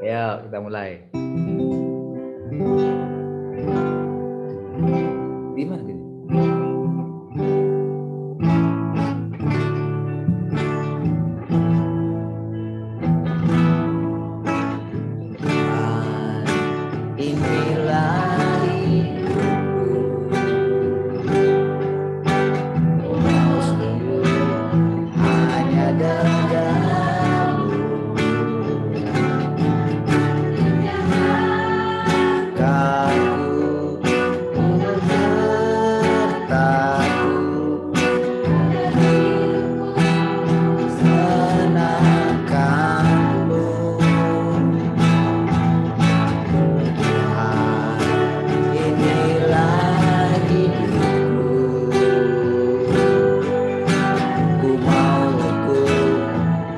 Ya, kita mulai. Di mana gini? Inilah hidupku, oh sungguh hanya denganmu. Kaku bertaku senangkanmu. Inilah hidupku, ku mau ikut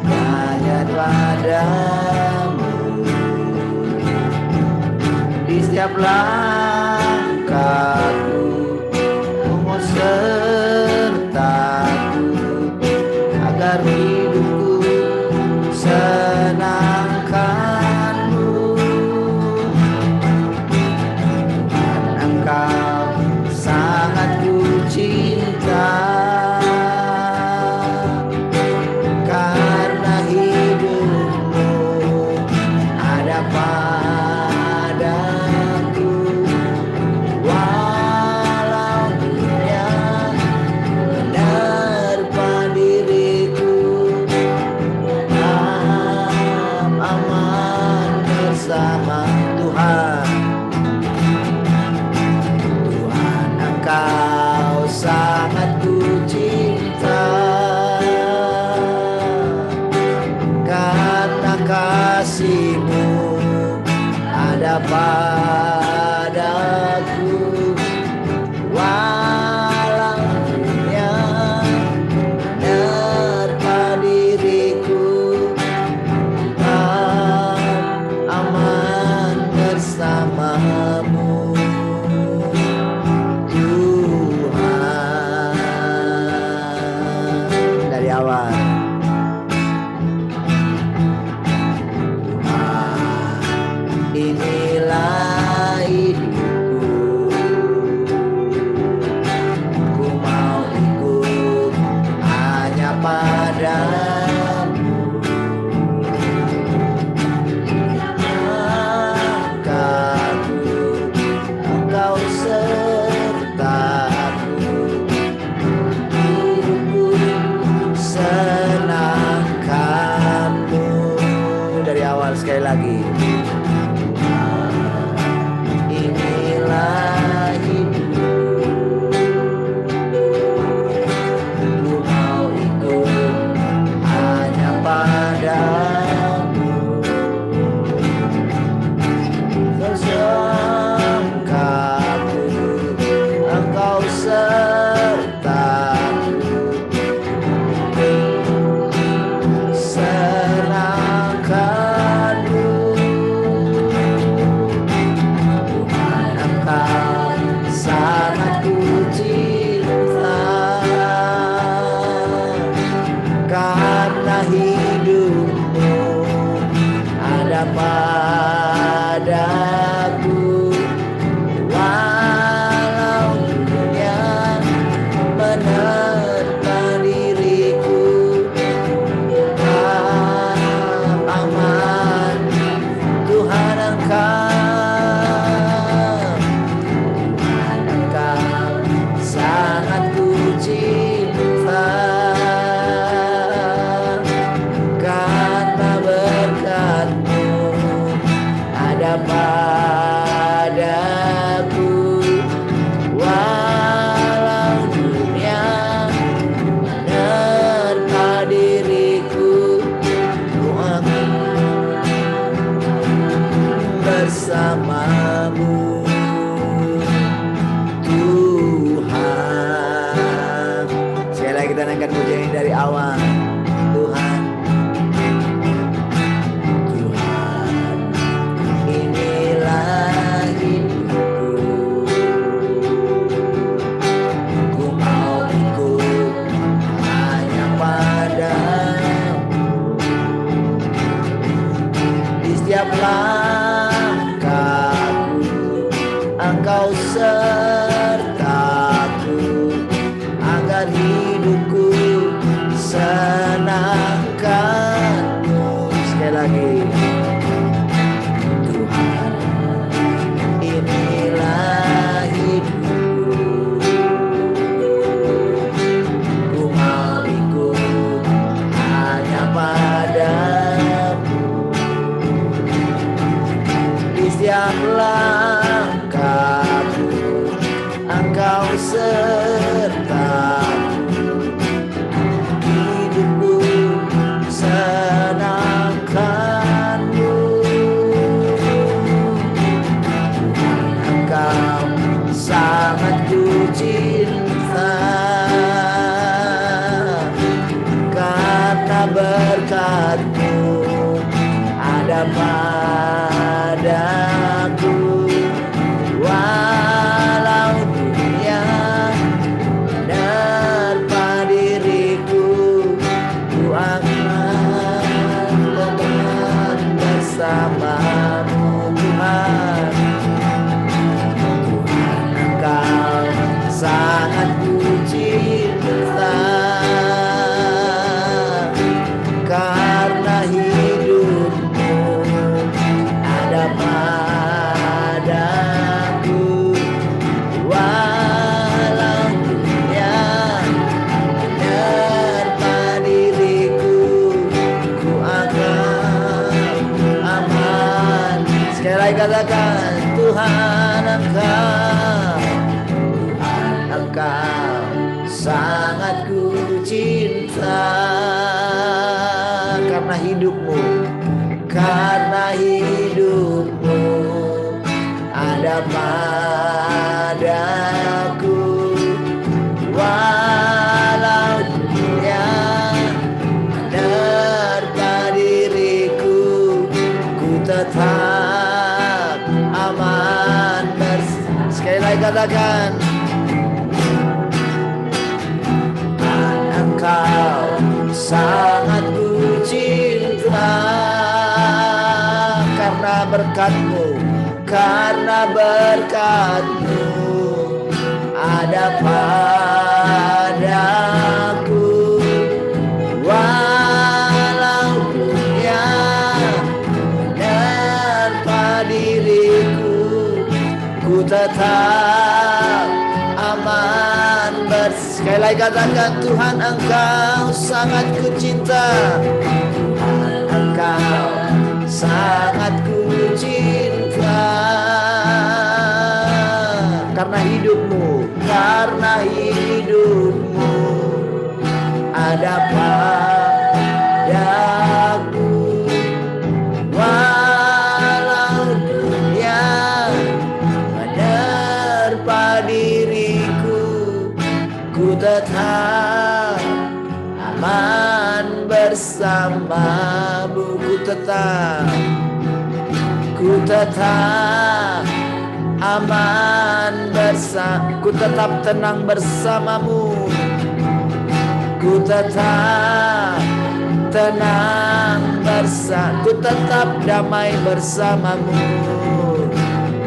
hanya padamu. Di setiap langkahku, ku sertaku agar hidupku senangkanmu. Engkau sangat ku cinta, karena hidupmu ada padaku. Walau dunia menerpa diriku, tetap aman bersama Tuhan. Engkau sangat ku cinta, karena kasih-Mu ada padaku. Walau dunia menerpa diriku, tetap aman bersama-Mu. Dari awal, inilah hidupku, ku mau ikut hanya padamu. Langkahku, Engkau sertaku, hidupku senangkanmu. Dari awal sekali lagi. Inilah hidupku, ku mau ikut hanya padamu. Selangkahku, Engkau sertaku, senangkanmu. setiap langkahku, Engkau sertaku, agar hidupku senangkan-Mu. Sekali lagi, Tuhan, inilah hidupku, ku mau ikut hanya Padamu. Di setiap langkahku, Engkau sertaku, hidupku senangkan-Mu. Engkau sangat ku cinta, karena berkat-Mu ada padaku. Walau dunia menerpa diriku, ku akan tetap bersama-Mu, Tuhan. Tuhan, Engkau sangat ku cinta, karena hidup-Mu ada padaku. Walau dunia menerpa diriku, ku akan aman. Sekali lagi katakan, Tuhan Engkau sangat ku cinta, karena hidup-Mu, karena hidup-Mu ada padaku. Walau dunia menerpa diriku, ku tetap aman. Sekali lagi katakan, Engkau sangat ku cinta, karena berkat-Mu, karena berkat-Mu ada padaku. Walau dunia menerpa diriku, ku tetap aman. Sekali lagi katakan, Tuhan Engkau sangat ku cinta, Tuhan Engkau sangat ku cinta, karena hidup-Mu, karena hidup-Mu ada padaku. Walau dunia menerpa diriku, ku tetap aman bersama-Mu. Ku tetap aman ku tetap tenang bersama-Mu. Ku tetap tenang ku tetap damai bersama-Mu.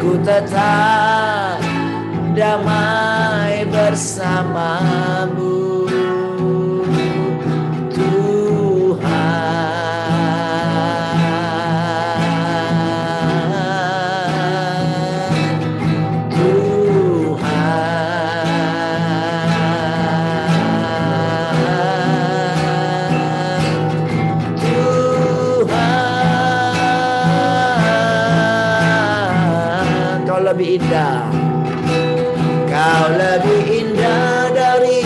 Ku tetap damai bersama-Mu, Tuhan. Kau lebih indah, Kau lebih indah dari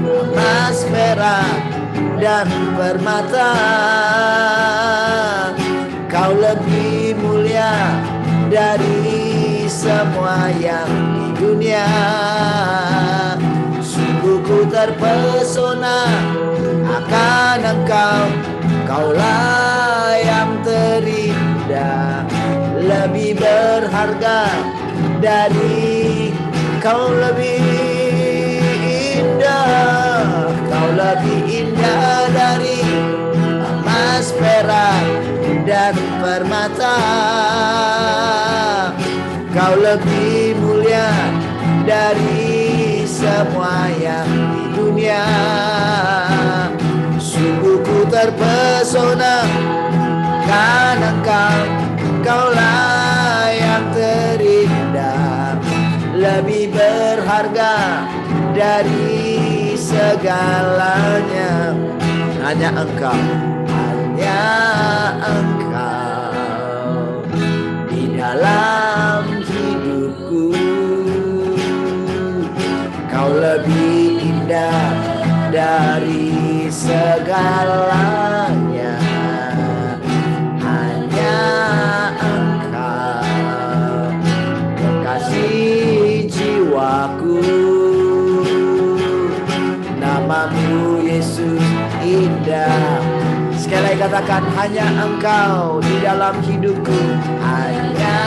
emas, perak, dan permata. Kau lebih mulia dari semua yang di dunia. Sungguh ku terpesona akan Engkau, Kaulah yang terindah, lebih berharga dari Kau lebih indah, Kau lebih indah dari emas, perak, dan permata. Kau lebih mulia dari semua yang di dunia. Sungguh ku terpesona karena Kaulah yang terindah, lebih berharga dari segalanya. Hanya Engkau di dalam hidupku. Kau lebih indah dari segalanya. Hanya Engkau, kekasih jiwaku. Namamu Yesus indah. Sekali lagi katakan, hanya Engkau di dalam hidupku. Hanya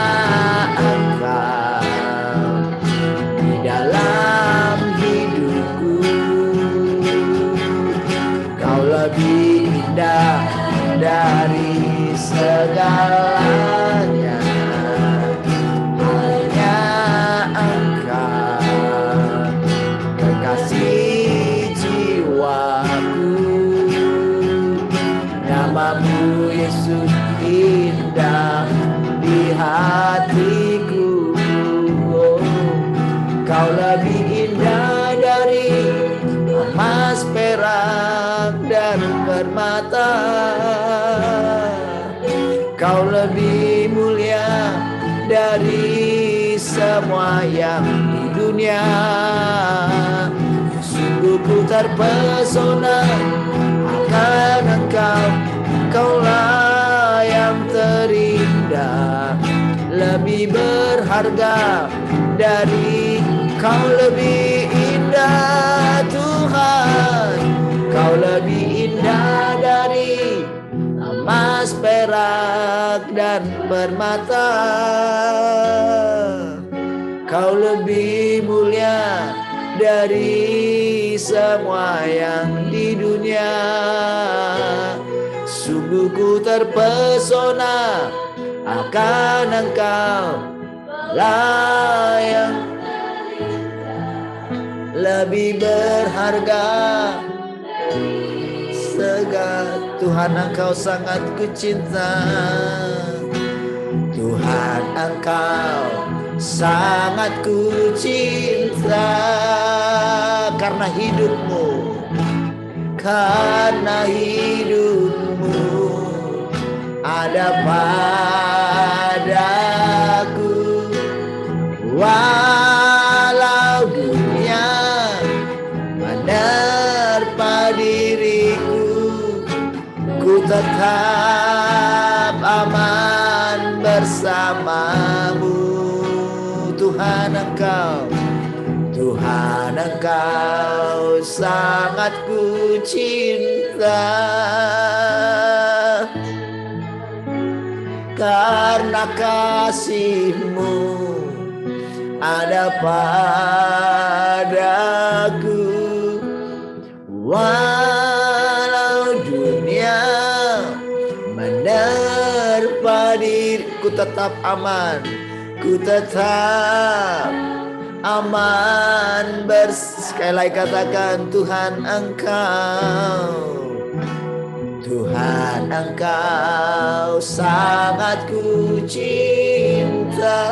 Engkau di dalam hidupku. Kau lebih indah dari segalanya. Hanya Engkau, kekasih jiwaku. Namamu Yesus indah di hatiku. Oh, Kau lebih indah dari emas, perak, dan permata. Kau lebih mulia dari semua yang di dunia. Sungguh ku terpesona akan Engkau. Kaulah yang terindah, lebih berharga dari. Kau lebih indah Tuhan. Kau lebih indah dari emas, perak, dan permata. Kau lebih mulia dari semua yang di dunia. Sungguh ku terpesona akan Engkau, lah yang lebih berharga segala. Tuhan, Engkau sangat kucinta. Tuhan, Engkau sangat kucinta. Karena hidupmu, karena hidupmu ada padaku. Walau dunia menerpa diriku, ku tetap aman bersamamu. Tuhan, Engkau sangat kucinta. Karena kasih-Mu ada padaku. Walau dunia menerpa diriku, tetap aman. Ku tetap aman sekali lagi katakan, Tuhan Engkau sangat kucinta.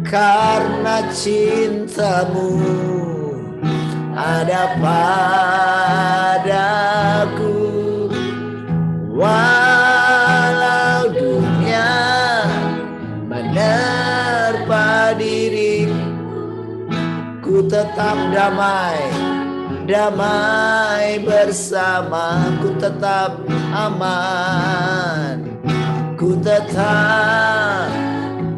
Karena cinta-Mu ada padaku. Walau dunia menerpa diriku, ku tetap damai bersama. Ku tetap aman, ku tetap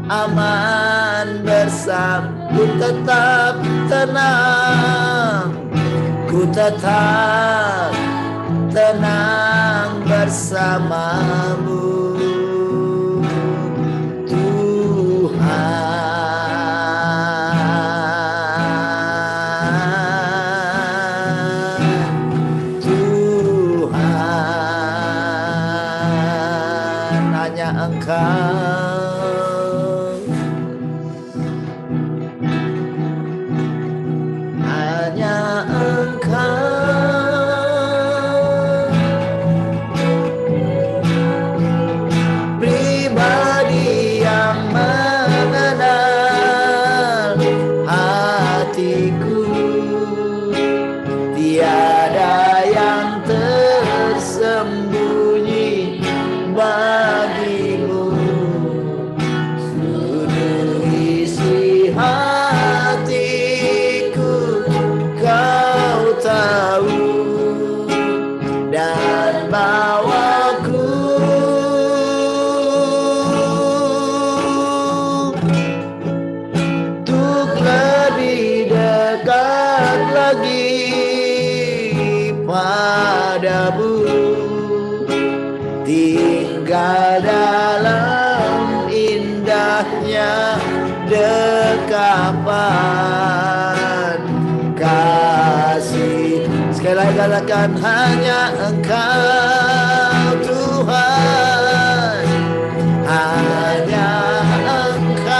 aman bersama. Ku tetap tenang, ku tetap tenang bersamamu. Tuhan, hanya Engkau. Hanya Engkau, pribadi yang mengenal hatiku. Tiada yang tersembunyi bagimu. Seluruh isi hatiku Kau tahu, dan bawaku untuk lebih dekat lagi padamu, tinggal dalam indahnya dekapan kasih. Sekali lagi katakan, hanya Engkau Tuhan, hanya Engkau,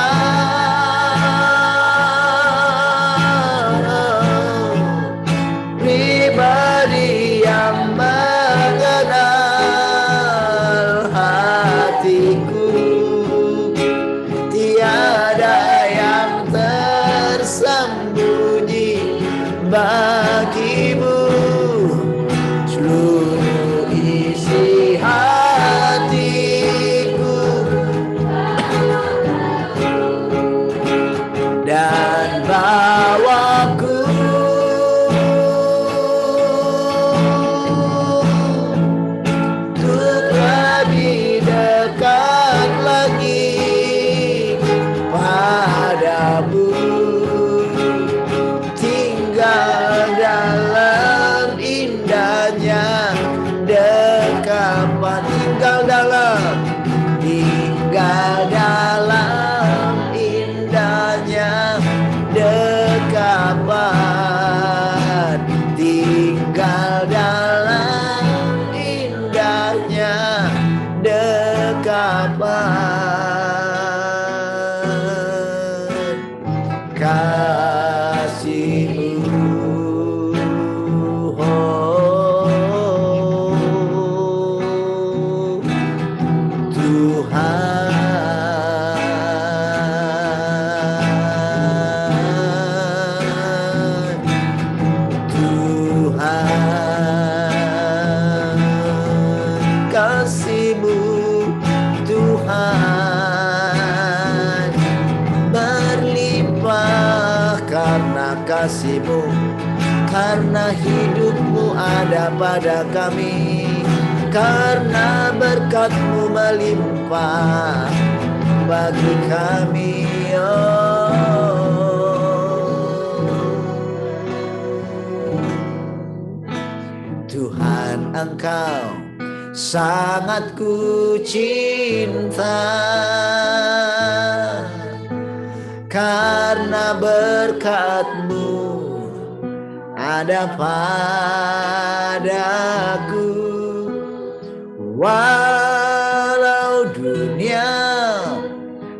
pribadi yang mengenal hatiku. Tiada yang tersembunyi bagimu. Seluruh isi hatiku dan bawaku untuk lebih dekat lagi padamu, tinggal dalam indahnya dekapan. Tinggal dalam indahnya dekapan, tinggal dalam indahnya dekapan kasih-Mu. Kasih-Mu Tuhan berlimpah, karena kasih-Mu, karena hidup-Mu ada pada kami, karena berkat-Mu melimpah bagi kami. Tuhan, Engkau sangat ku cinta, karena berkat-Mu ada padaku. Walau dunia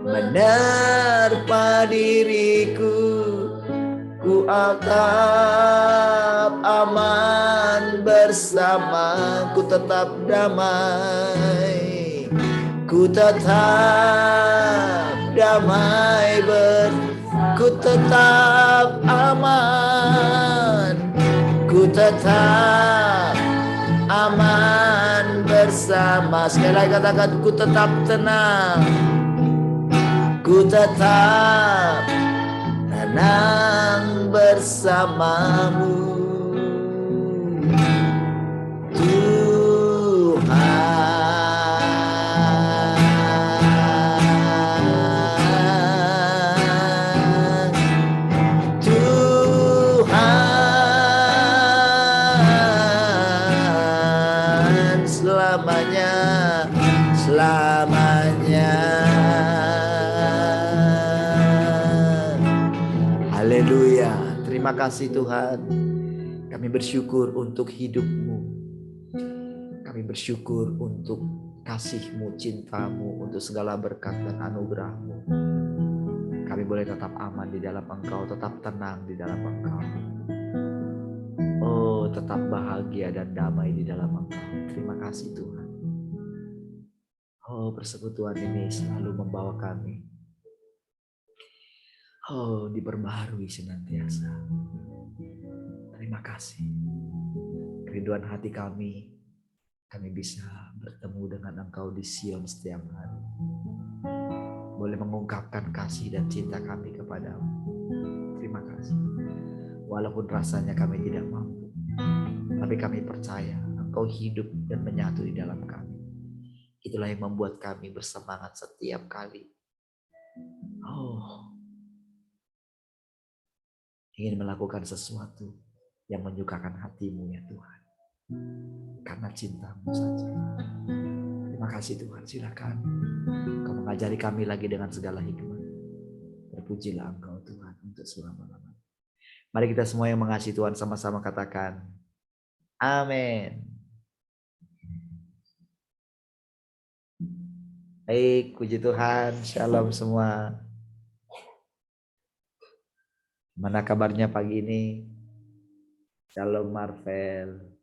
menerpa diriku, ku tetap aman bersama, ku tetap damai, ku tetap damai ku tetap aman, ku tetap aman bersama. Sekali lagi katakan, ku tetap tenang, ku tetap tenang bersama-Mu Tuhan. Tuhan selamanya, selamanya. Haleluya. Terima kasih Tuhan. Kami bersyukur untuk hidup-Mu. Kami bersyukur untuk kasih-Mu, cinta-Mu, untuk segala berkat dan anugerah-Mu. Kami boleh tetap aman di dalam Engkau, tetap tenang di dalam Engkau. Oh, tetap bahagia dan damai di dalam Engkau. Terima kasih Tuhan. Oh, persekutuan ini selalu membawa kami. Oh, diperbaharui senantiasa. Terima kasih. Kerinduan hati kami bisa bertemu dengan Engkau di Sion setiap hari. Boleh mengungkapkan kasih dan cinta kami kepadamu. Terima kasih. Walaupun rasanya kami tidak mampu, tapi kami percaya Engkau hidup dan menyatu di dalam kami. Itulah yang membuat kami bersemangat setiap kali. Oh, ingin melakukan sesuatu yang menyukakan hati-Mu ya Tuhan. Karena cinta-Mu saja. Terima kasih Tuhan. Silakan Engkau mengajari kami lagi dengan segala hikmat. Terpujilah Engkau Tuhan untuk selama-lamanya. Mari kita semua yang mengasihi Tuhan sama-sama katakan amin. Baik, puji Tuhan. Shalom semua. Mana kabarnya pagi ini? Shalom Marvel.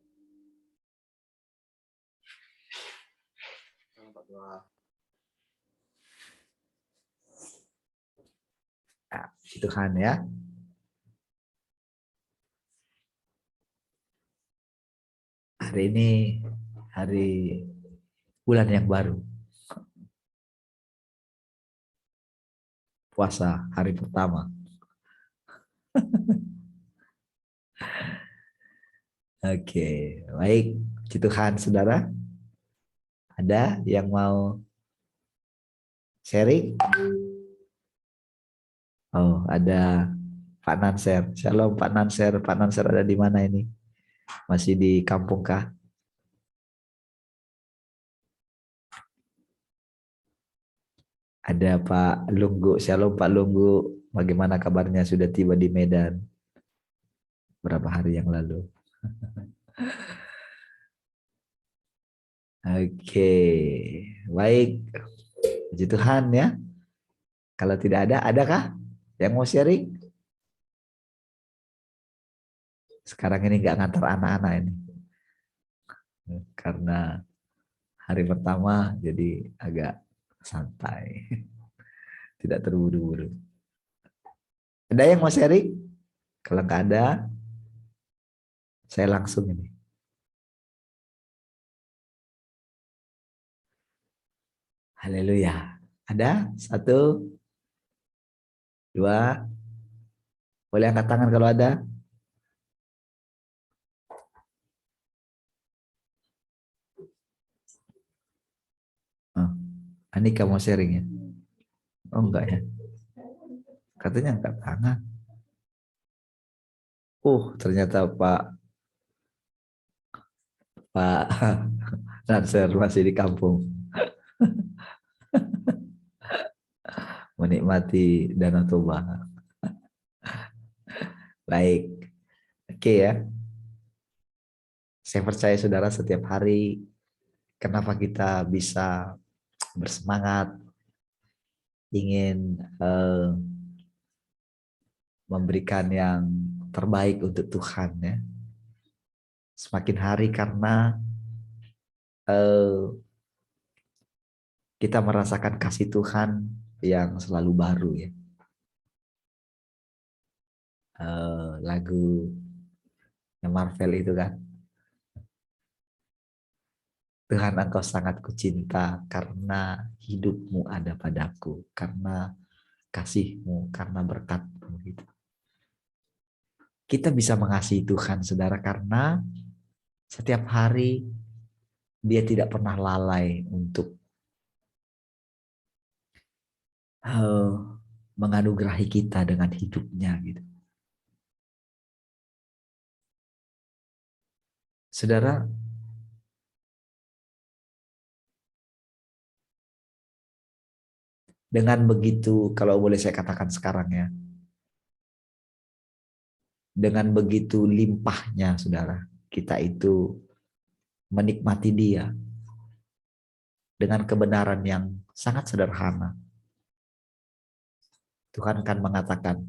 Nah, puji Tuhan ya. Hari ini hari bulan yang baru. Puasa hari pertama. Oke, baik. Puji Tuhan saudara. Ada yang mau sharing? Oh, ada Pak Nanser. Shalom Pak Nanser. Pak Nanser ada di mana ini? Masih di kampung kah? Ada Pak Lunggu. Shalom Pak Lunggu. Bagaimana kabarnya? Sudah tiba di Medan berapa hari yang lalu? Oke, baik. Puji Tuhan ya. Kalau tidak ada, adakah yang mau sharing? Sekarang ini nggak ngantar anak-anak ini. Karena hari pertama jadi agak santai. Tidak terburu-buru. Ada yang mau sharing? Kalau nggak ada, saya langsung ini. Haleluya. Ada? Satu, dua. Boleh angkat tangan kalau ada. Oh, Anika mau sharing ya? Oh enggak ya? Katanya angkat tangan. Ternyata Pak Nasir masih di kampung. Menikmati Danau Toba. Baik. Oke ya. Saya percaya saudara setiap hari kenapa kita bisa bersemangat ingin memberikan yang terbaik untuk Tuhan ya. Semakin hari karena kita merasakan kasih Tuhan yang selalu baru ya. Lagu yang Marvel itu kan. Tuhan Engkau sangat kucinta karena hidupmu ada padaku, karena kasih-Mu, karena berkat-Mu gitu. Kita bisa mengasihi Tuhan saudara karena setiap hari Dia tidak pernah lalai untuk menganugerahi kita dengan hidupnya gitu. Saudara, dengan begitu, kalau boleh saya katakan sekarang ya, dengan begitu limpahnya saudara, kita itu menikmati Dia dengan kebenaran yang sangat sederhana. Tuhan akan mengatakan,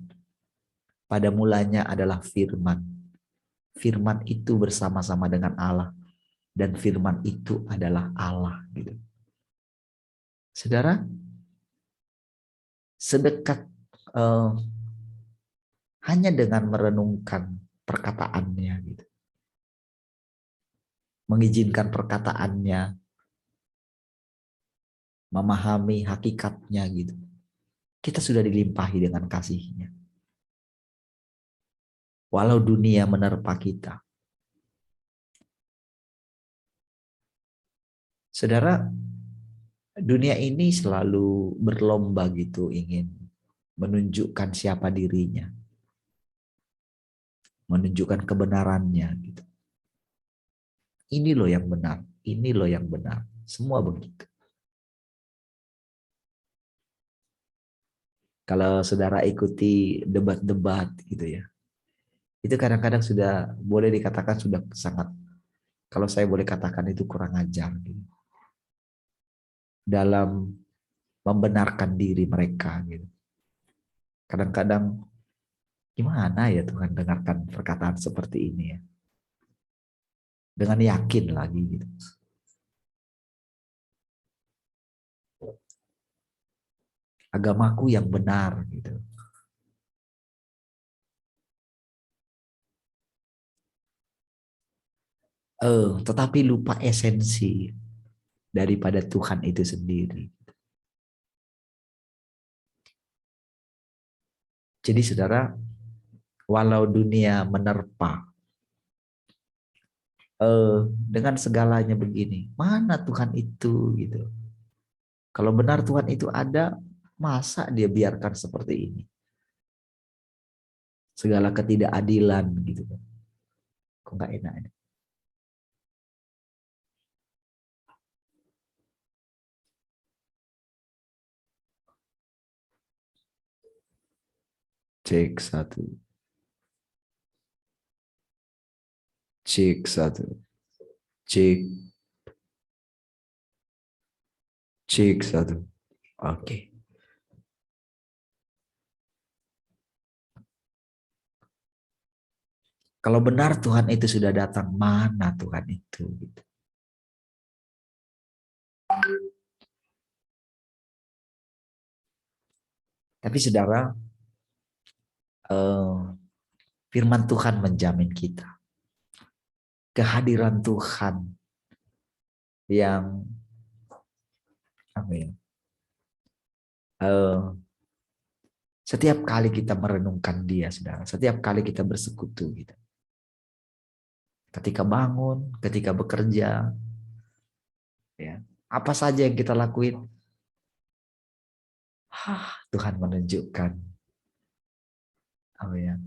pada mulanya adalah firman. Firman itu bersama-sama dengan Allah. Dan firman itu adalah Allah. Gitu. Saudara, sedekat hanya dengan merenungkan perkataannya, gitu, mengizinkan perkataannya, memahami hakikatnya, gitu, kita sudah dilimpahi dengan kasih-Nya. Walau dunia menerpa kita, saudara, dunia ini selalu berlomba gitu, ingin menunjukkan siapa dirinya, menunjukkan kebenarannya, gitu. Ini loh yang benar, ini loh yang benar, semua begitu. Kalau saudara ikuti debat-debat gitu ya, itu kadang-kadang sudah boleh dikatakan sudah sangat, kalau saya boleh katakan itu kurang ajar gitu, dalam membenarkan diri mereka gitu. Kadang-kadang gimana ya Tuhan dengarkan perkataan seperti ini ya, dengan yakin lagi gitu. Agamaku yang benar gitu. Tetapi lupa esensi daripada Tuhan itu sendiri. Jadi saudara, walau dunia menerpa, dengan segalanya begini, mana Tuhan itu gitu. Kalau benar Tuhan itu ada, masa dia biarkan seperti ini? Segala ketidakadilan gitu kan. Kok nggak enak ini? Cek satu. Cek satu. Cek. Cek satu. Oke. Kalau benar Tuhan itu sudah datang, mana Tuhan itu? Gitu. Tapi saudara, firman Tuhan menjamin kita. Kehadiran Tuhan yang apa ya, setiap kali kita merenungkan Dia, saudara, setiap kali kita bersekutu, gitu. Ketika bangun, ketika bekerja, ya, apa saja yang kita lakuin, Tuhan menunjukkan, apa ya,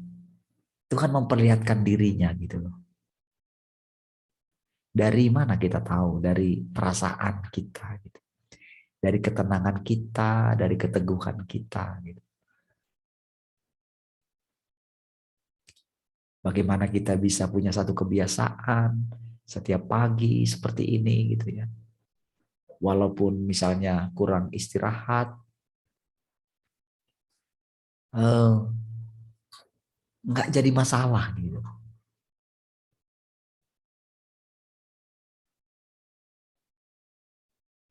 Tuhan memperlihatkan dirinya gitu loh. Dari mana kita tahu? Dari perasaan kita, gitu. Dari ketenangan kita, dari keteguhan kita, gitu. Bagaimana kita bisa punya satu kebiasaan setiap pagi seperti ini gitu ya. Walaupun misalnya kurang istirahat, nggak jadi masalah gitu.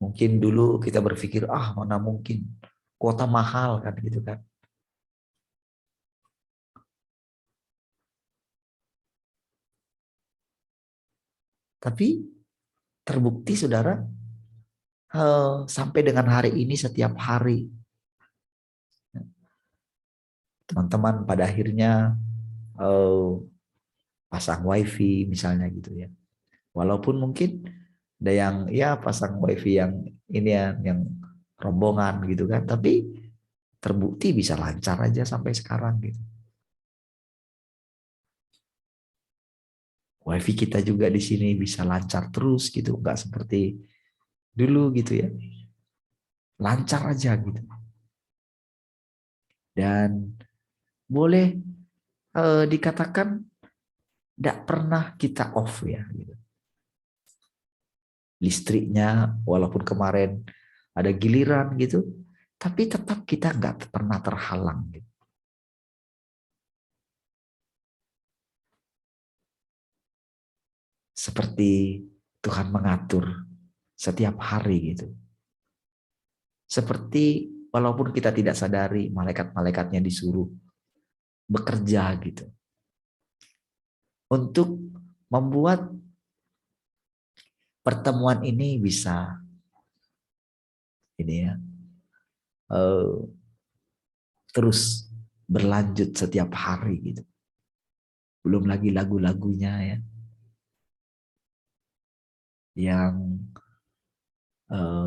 Mungkin dulu kita berpikir, mana mungkin, kuota mahal kan gitu kan. Tapi terbukti saudara, sampai dengan hari ini setiap hari teman-teman pada akhirnya pasang wifi misalnya gitu ya. Walaupun mungkin ada yang ya pasang wifi yang ini ya, yang rombongan gitu kan, tapi terbukti bisa lancar aja sampai sekarang gitu. Wifi kita juga di sini bisa lancar terus gitu, nggak seperti dulu gitu ya. Lancar aja gitu. Dan boleh dikatakan tidak pernah kita off ya gitu. listriknya, walaupun kemarin ada giliran gitu, tapi tetap kita nggak pernah terhalang gitu. Seperti Tuhan mengatur setiap hari gitu. Seperti walaupun kita tidak sadari, malaikat-malaikatnya disuruh bekerja gitu. Untuk membuat pertemuan ini bisa ini ya, terus berlanjut setiap hari gitu. Belum lagi lagu-lagunya ya, yang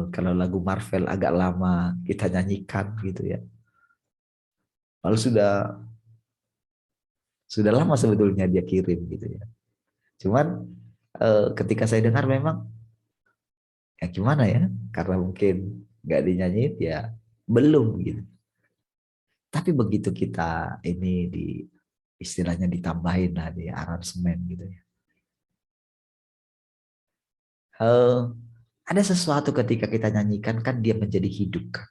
kalau lagu Marvel agak lama kita nyanyikan gitu ya. Lalu sudah lama sebetulnya dia kirim gitu ya. Cuman ketika saya dengar memang ya gimana ya, karena mungkin nggak dinyanyiin ya belum gitu. Tapi begitu kita ini di istilahnya ditambahin lah di aransemen gitu ya. Eh, ada sesuatu ketika kita nyanyikan kan dia menjadi hidup kan.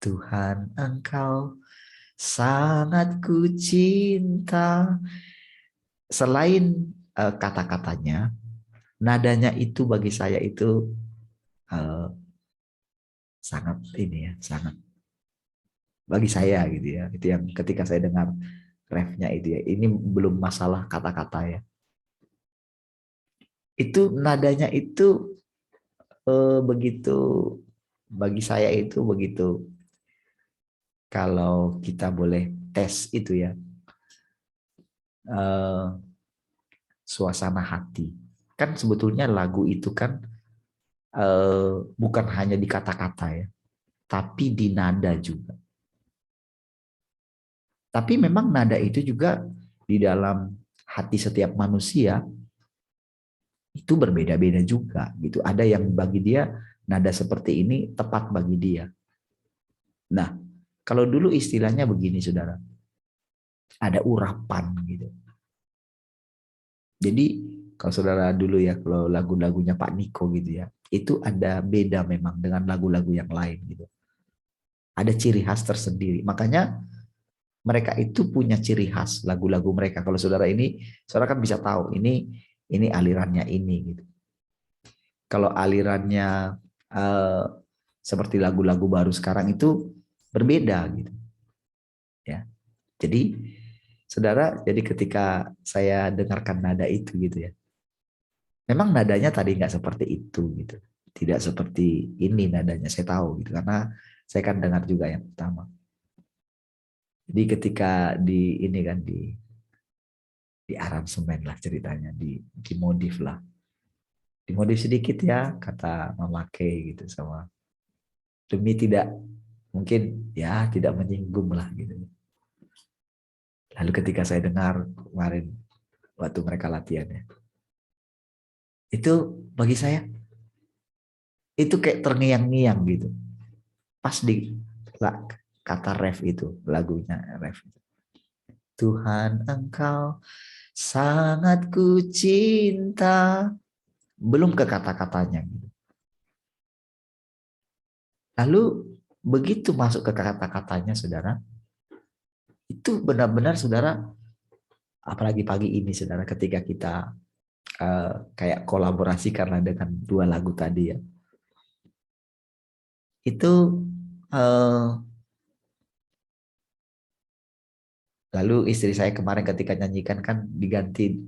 Tuhan engkau sangat ku cinta. Selain kata-katanya, nadanya itu bagi saya itu eh, sangat ini ya, sangat bagi saya gitu ya. Itu yang ketika saya dengar refnya itu ya. Ini belum masalah kata-kata ya. Itu nadanya itu begitu bagi saya itu begitu kalau kita boleh tes itu ya. eh, Suasana hati. Kan sebetulnya lagu itu kan bukan hanya di kata-kata ya, tapi di nada juga. Tapi memang nada itu juga di dalam hati setiap manusia itu berbeda-beda juga gitu. Ada yang bagi dia nada seperti ini tepat bagi dia. Nah, kalau dulu istilahnya begini saudara, ada urapan gitu. Jadi kalau saudara dulu ya, kalau lagu-lagunya Pak Niko gitu ya, itu ada beda memang dengan lagu-lagu yang lain gitu. Ada ciri khas tersendiri. Makanya mereka itu punya ciri khas lagu-lagu mereka. Kalau saudara ini, saudara kan bisa tahu ini alirannya ini gitu. Kalau alirannya eh, seperti lagu-lagu baru sekarang itu berbeda gitu ya. Jadi saudara, jadi ketika saya dengarkan nada itu gitu ya, memang nadanya tadi nggak seperti itu gitu, tidak seperti ini nadanya saya tahu gitu karena saya kan dengar juga yang pertama. Jadi ketika di ini kan di aransemen lah ceritanya, dimodif lah, dimodif sedikit ya kata Mama Kay gitu sama demi tidak mungkin ya tidak menyinggung lah gitu. Lalu ketika saya dengar kemarin waktu mereka latihan ya, itu bagi saya itu kayak terngiang-ngiang gitu. Pas di kata ref itu, lagunya ref itu. Tuhan engkau sangat ku cinta. Belum ke kata-katanya gitu. Lalu begitu masuk ke kata-katanya saudara, itu benar-benar saudara, apalagi pagi ini saudara ketika kita kayak kolaborasi karena dengan dua lagu tadi ya. Itu uh, lalu istri saya kemarin ketika nyanyikan kan diganti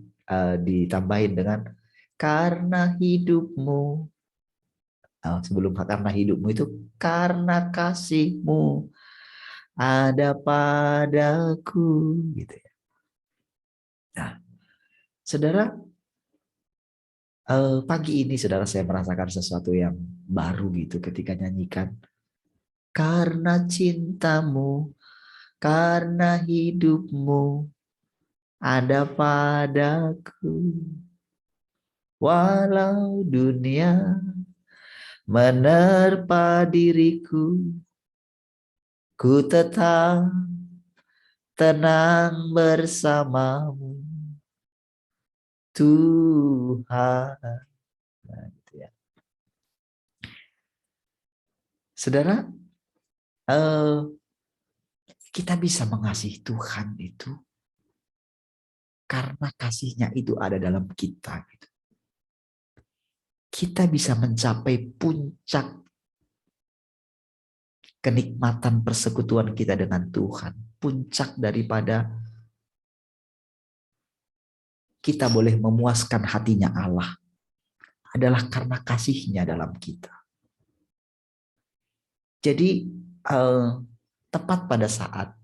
ditambahin dengan karena hidupmu. Sebelum karena hidupmu itu karena kasihmu ada padaku gitu ya. Nah, saudara, pagi ini saudara saya merasakan sesuatu yang baru gitu ketika nyanyikan karena cintamu, karena hidupmu ada padaku. Walau dunia menerpa diriku, ku tetap tenang bersamamu. Tuhan. Nah, gitu ya. Saudara, kita bisa mengasihi Tuhan itu karena kasihnya itu ada dalam kita. Gitu. Kita bisa mencapai puncak kenikmatan persekutuan kita dengan Tuhan. Puncak daripada kita boleh memuaskan hatinya Allah adalah karena kasihnya dalam kita. Jadi tepat pada saat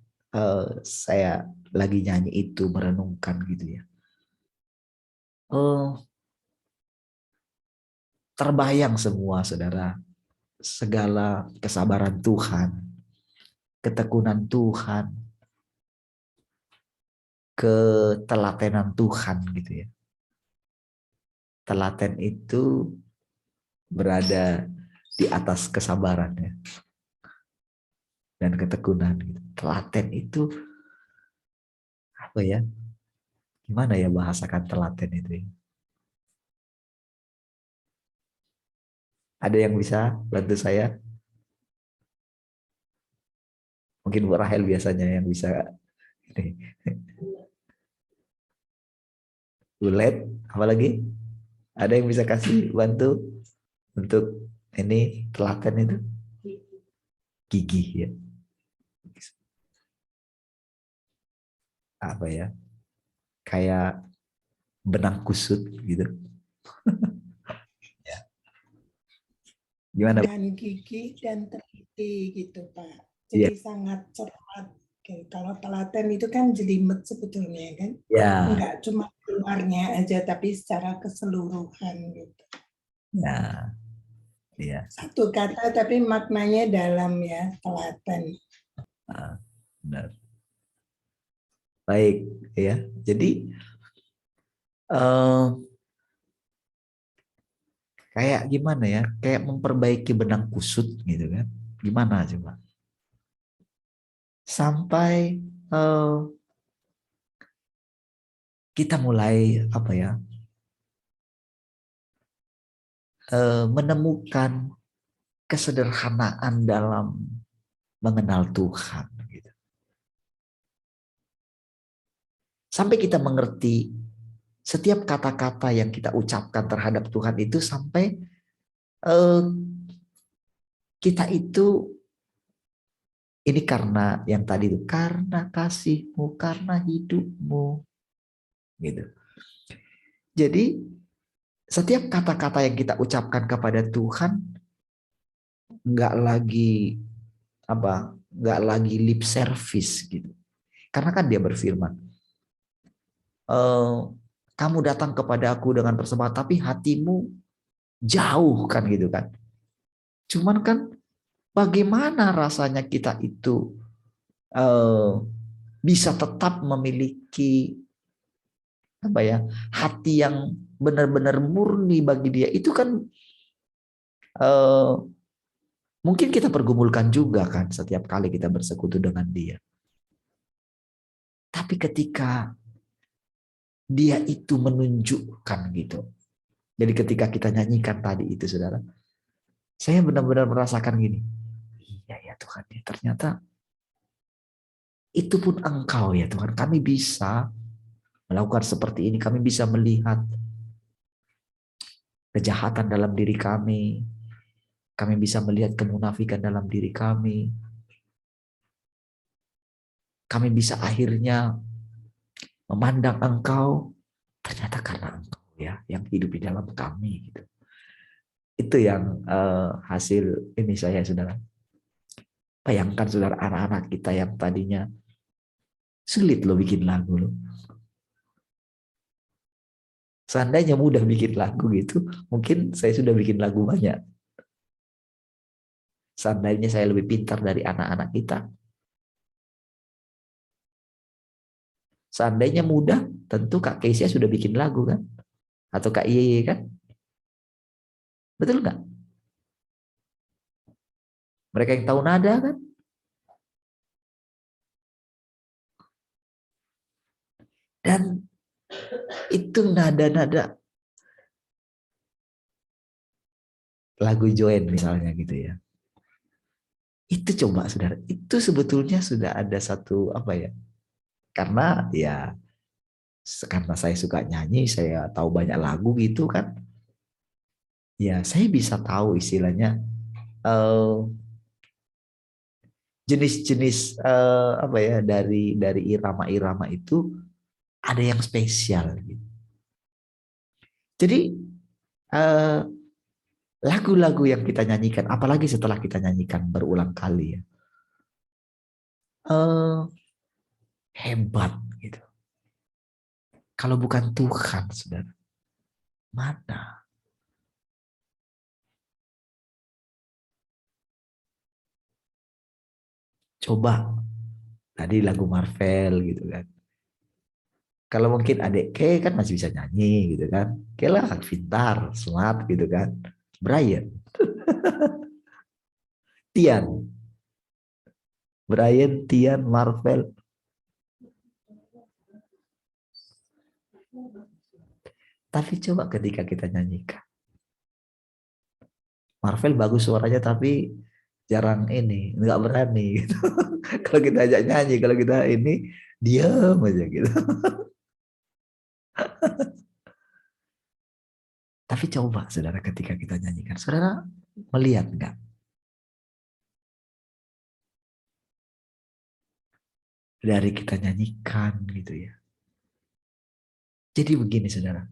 saya lagi nyanyi itu merenungkan gitu ya. Terbayang semua saudara, segala kesabaran Tuhan, ketekunan Tuhan, ketelatenan Tuhan gitu ya. Telaten itu berada di atas kesabaran ya. Dan ketekunan gitu. Telaten itu apa ya? Gimana ya bahasakan telaten itu ya? Ada yang bisa bantu saya? Mungkin Bu Rahel biasanya yang bisa ini. Bulet, apalagi? Ada yang bisa kasih bantu untuk ini telaten itu? Gigi ya. Apa ya? Kayak benang kusut gitu. Ya. Gimana? Dan gigih dan teliti gitu Pak. Ya. Jadi sangat cermat. Kalau telaten itu kan jelimet sebetulnya kan. Ya. Enggak cuma keluarnya aja tapi secara keseluruhan gitu. Ya. Ya. Satu kata tapi maknanya dalam ya, telaten. Benar. Baik ya. Jadi kayak gimana ya? Kayak memperbaiki benang kusut gitu kan? Gimana coba? Sampai kita mulai apa ya? Menemukan kesederhanaan dalam mengenal Tuhan. Gitu. Sampai kita mengerti setiap kata-kata yang kita ucapkan terhadap Tuhan itu sampai kita itu ini karena yang tadi itu karena kasihmu, karena hidupmu, gitu. Jadi setiap kata-kata yang kita ucapkan kepada Tuhan nggak lagi apa, nggak lagi lip service gitu. Karena kan Dia berfirman, kamu datang kepada aku dengan persembahan, tapi hatimu jauh kan gitu kan. Cuman kan bagaimana rasanya kita itu bisa tetap memiliki apa ya, hati yang benar-benar murni bagi Dia, itu kan mungkin kita pergumulkan juga kan setiap kali kita bersekutu dengan Dia. Tapi ketika Dia itu menunjukkan gitu. Jadi ketika kita nyanyikan tadi itu saudara, saya benar-benar merasakan gini. Iya ya Tuhan, ya ternyata itu pun Engkau ya Tuhan. Kami bisa melakukan seperti ini, kami bisa melihat kejahatan dalam diri kami bisa melihat kemunafikan dalam diri kami bisa akhirnya memandang Engkau, ternyata karena Engkau ya yang hidup di dalam kami gitu. Itu yang hasil ini saya saudara. Bayangkan saudara, anak-anak kita yang tadinya sulit loh bikin lagu loh. Seandainya mudah bikin lagu gitu, mungkin saya sudah bikin lagu banyak. Seandainya saya lebih pintar dari anak-anak kita. Seandainya mudah, tentu Kak Keisha sudah bikin lagu kan? Atau Kak Iye kan? Betul nggak? Mereka yang tahu nada kan? Dan Itu nada-nada lagu Joen misalnya gitu ya. Itu coba saudara, itu sebetulnya sudah ada satu apa ya? Karena ya karena saya suka nyanyi, saya tahu banyak lagu gitu kan. Ya, saya bisa tahu istilahnya eh, jenis-jenis apa ya dari irama-irama itu ada yang spesial gitu. Jadi eh, lagu-lagu yang kita nyanyikan, apalagi setelah kita nyanyikan berulang kali ya, eh, hebat gitu. Kalau bukan Tuhan, saudara, mana? Coba tadi lagu Marvel gitu kan. Kalau mungkin adik K kan masih bisa nyanyi gitu kan. Oke lah, pintar, smart gitu kan. Brian, Tian, Brian, Tian, Marvel. Tapi coba ketika kita nyanyikan. Marvel bagus suaranya tapi jarang ini, nggak berani gitu. Kalau kita ajak nyanyi, kalau kita ini diam aja gitu. Tapi coba saudara ketika kita nyanyikan, saudara melihat nggak dari kita nyanyikan gitu ya. Jadi begini saudara,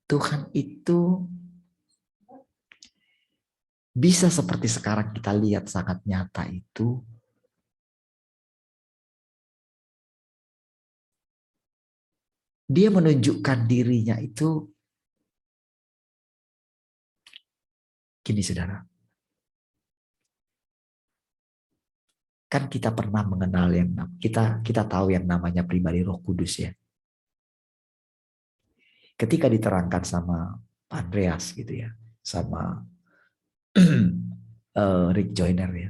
Tuhan itu bisa seperti sekarang kita lihat sangat nyata itu, dia menunjukkan dirinya itu gini saudara. Kan kita pernah mengenal yang kita tahu yang namanya pribadi Roh Kudus ya. Ketika diterangkan sama Andreas gitu ya, sama Rick Joyner ya,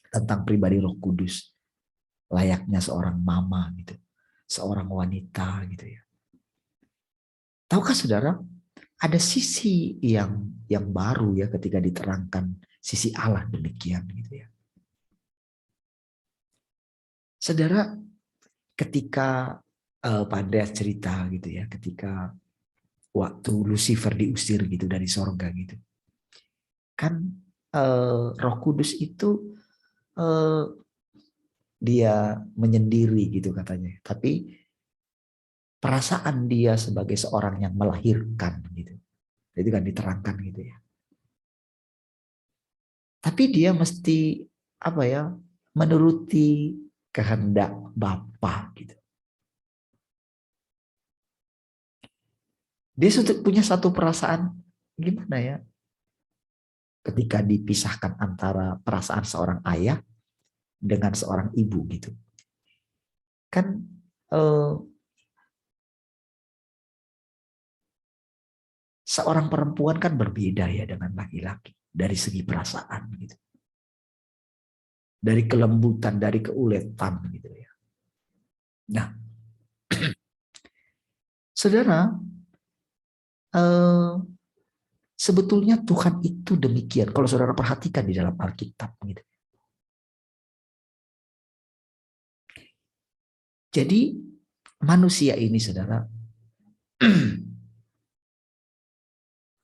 tentang pribadi Roh Kudus, layaknya seorang mama gitu, seorang wanita gitu ya. Tahukah saudara, ada sisi yang baru ya ketika diterangkan sisi Allah demikian gitu ya. Saudara, ketika Pak Andreas cerita gitu ya, ketika waktu Lucifer diusir gitu dari sorga gitu, kan Roh Kudus itu eh, dia menyendiri gitu katanya, tapi perasaan dia sebagai seorang yang melahirkan gitu, itu kan diterangkan gitu ya. Tapi dia mesti apa ya, menuruti kehendak Bapa gitu. Dia sudah punya satu perasaan gimana ya, ketika dipisahkan antara perasaan seorang ayah dengan seorang ibu gitu. Kan eh, seorang perempuan kan berbeda ya dengan laki-laki dari segi perasaan gitu. Dari kelembutan, dari keuletan gitu ya. Nah, saudara, eh, sebetulnya Tuhan itu demikian. Kalau saudara perhatikan di dalam Alkitab gitu. Jadi manusia ini saudara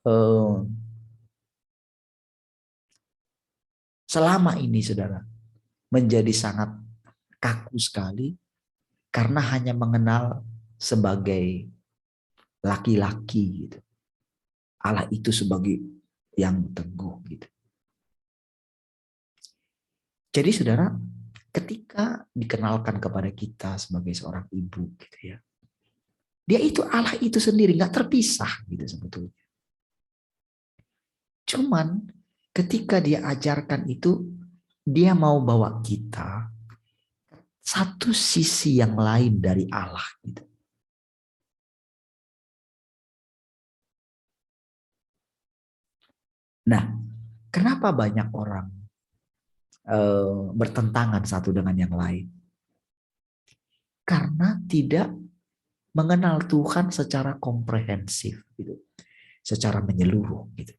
eh, selama ini saudara menjadi sangat kaku sekali karena hanya mengenal sebagai laki-laki gitu. Allah itu sebagai yang teguh gitu. Jadi saudara, ketika dikenalkan kepada kita sebagai seorang ibu gitu ya, dia itu Allah itu sendiri, nggak terpisah gitu sebetulnya. Cuman ketika dia ajarkan itu, dia mau bawa kita satu sisi yang lain dari Allah gitu. Nah, kenapa banyak orang bertentangan satu dengan yang lain? Karena tidak mengenal Tuhan secara komprehensif gitu, secara menyeluruh gitu.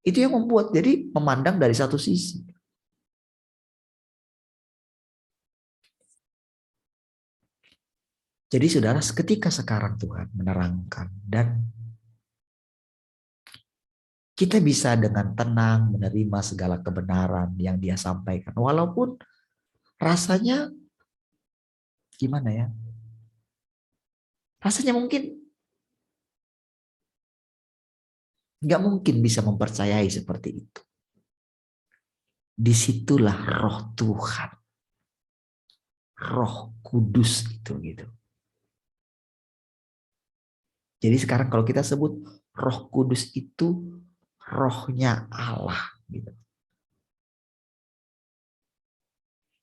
Itu yang membuat jadi memandang dari satu sisi. Jadi saudara, ketika sekarang Tuhan menerangkan dan kita bisa dengan tenang menerima segala kebenaran yang Dia sampaikan, walaupun rasanya gimana ya? Rasanya mungkin nggak mungkin bisa mempercayai seperti itu. Disitulah roh Tuhan, roh kudus itu gitu. Jadi sekarang kalau kita sebut roh kudus itu rohnya Allah gitu.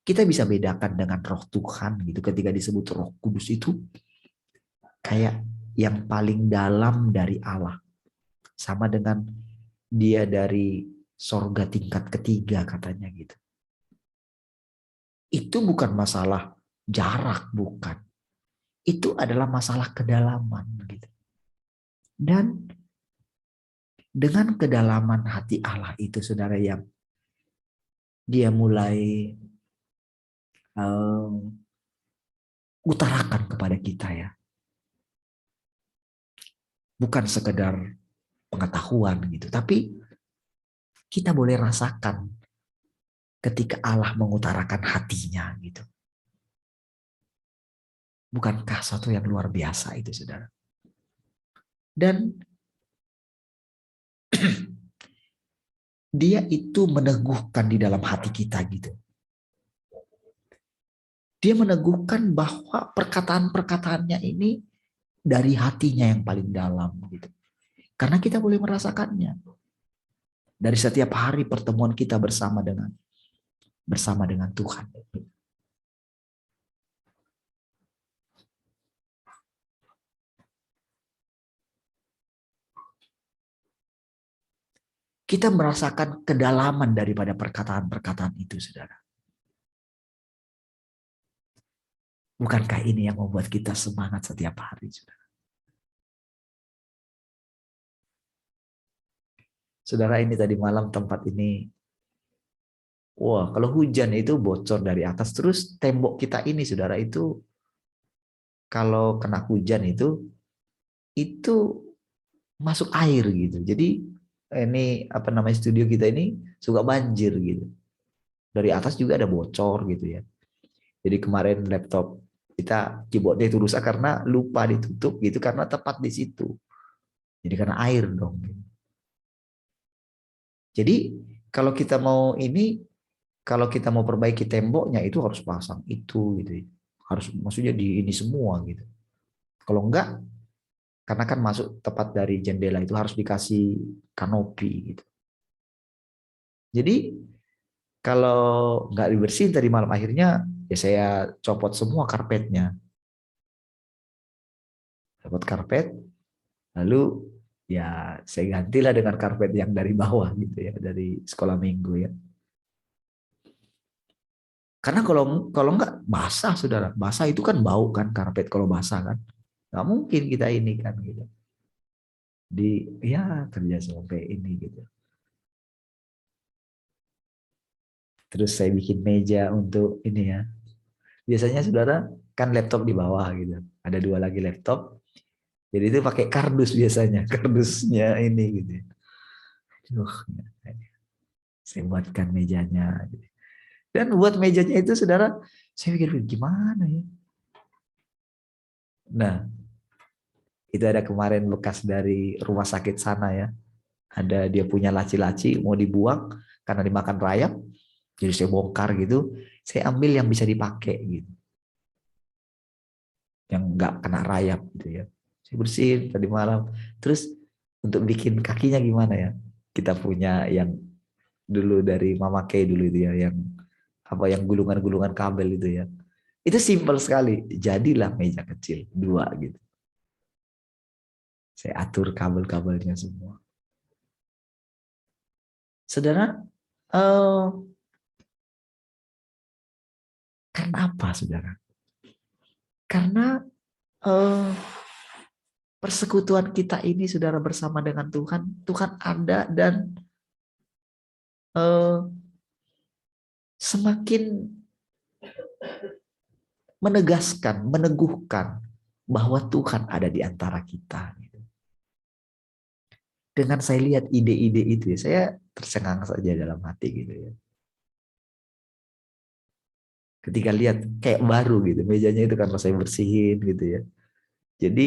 Kita bisa bedakan dengan roh Tuhan gitu ketika disebut roh kudus itu kayak yang paling dalam dari Allah. Sama dengan dia dari sorga tingkat ketiga katanya gitu. Itu bukan masalah jarak, bukan. Itu adalah masalah kedalaman gitu. Dan dengan kedalaman hati Allah itu saudara yang dia mulai utarakan kepada kita ya. Bukan sekedar pengetahuan gitu, tapi kita boleh rasakan ketika Allah mengutarakan hatinya gitu. Bukankah satu yang luar biasa itu saudara? Dan dia itu meneguhkan di dalam hati kita gitu. Dia meneguhkan bahwa perkataan-perkataannya ini dari hatinya yang paling dalam gitu. Karena kita boleh merasakannya. Dari setiap hari pertemuan kita bersama dengan Tuhan. Kita merasakan kedalaman daripada perkataan-perkataan itu, saudara. Bukankah ini yang membuat kita semangat setiap hari, saudara? Saudara, ini tadi malam tempat ini, wah, kalau hujan itu bocor dari atas. Terus tembok kita ini, saudara, itu kalau kena hujan itu masuk air gitu. Jadi ini apa namanya studio kita ini suka banjir gitu. Dari atas juga ada bocor gitu ya. Jadi kemarin laptop kita keyboardnya itu rusak karena lupa ditutup gitu karena tepat di situ. Jadi karena air dong. Jadi kalau kita mau kalau kita mau perbaiki temboknya itu harus pasang itu gitu ya. Harus maksudnya di ini semua gitu. Kalau enggak, karena kan masuk tepat dari jendela itu harus dikasih kanopi gitu. Jadi kalau nggak dibersihin tadi malam akhirnya ya saya copot semua karpetnya. Copot karpet, lalu ya saya gantilah dengan karpet yang dari bawah gitu ya, dari sekolah minggu ya. Karena kalau nggak basah saudara, basah itu kan bau kan karpet kalau basah kan. Nggak mungkin kita ini kan gitu. Ya kerja sampai ini gitu. Terus saya bikin meja untuk ini ya. Biasanya saudara kan laptop di bawah gitu. Ada dua lagi laptop. Jadi itu pakai kardus biasanya. Kardusnya ini gitu. Saya buatkan mejanya. Dan buat mejanya itu saudara, saya pikir gimana ya. Nah, itu ada kemarin bekas dari rumah sakit sana ya. Ada dia punya laci-laci mau dibuang karena dimakan rayap. Jadi saya bongkar gitu. Saya ambil yang bisa dipakai gitu. Yang nggak kena rayap gitu ya. Saya bersihin tadi malam. Terus untuk bikin kakinya gimana ya? Kita punya yang dulu dari Mama Kay dulu itu ya, yang apa yang gulungan-gulungan kabel itu ya. Itu simpel sekali. Jadilah meja kecil dua gitu. Saya atur kabel-kabelnya semua. Saudara, karena apa saudara? Karena eh, persekutuan kita ini, saudara, bersama dengan Tuhan, Tuhan ada dan semakin menegaskan, meneguhkan bahwa Tuhan ada di antara kita. Dengan saya lihat ide-ide itu ya, saya tercengang saja dalam hati gitu ya. Ketika lihat kayak baru gitu, mejanya itu kan saya bersihin gitu ya. Jadi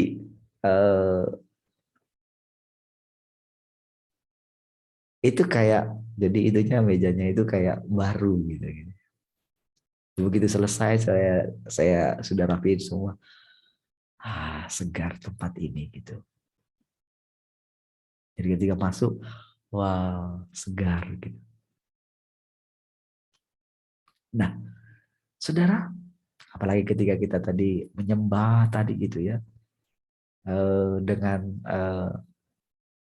itu kayak, jadi itunya mejanya itu kayak baru gitu. Begitu selesai saya sudah rapiin semua. Segar tempat ini gitu. Jadi ketika masuk, wow, segar gitu. Nah, saudara, apalagi ketika kita tadi menyembah tadi gitu ya, dengan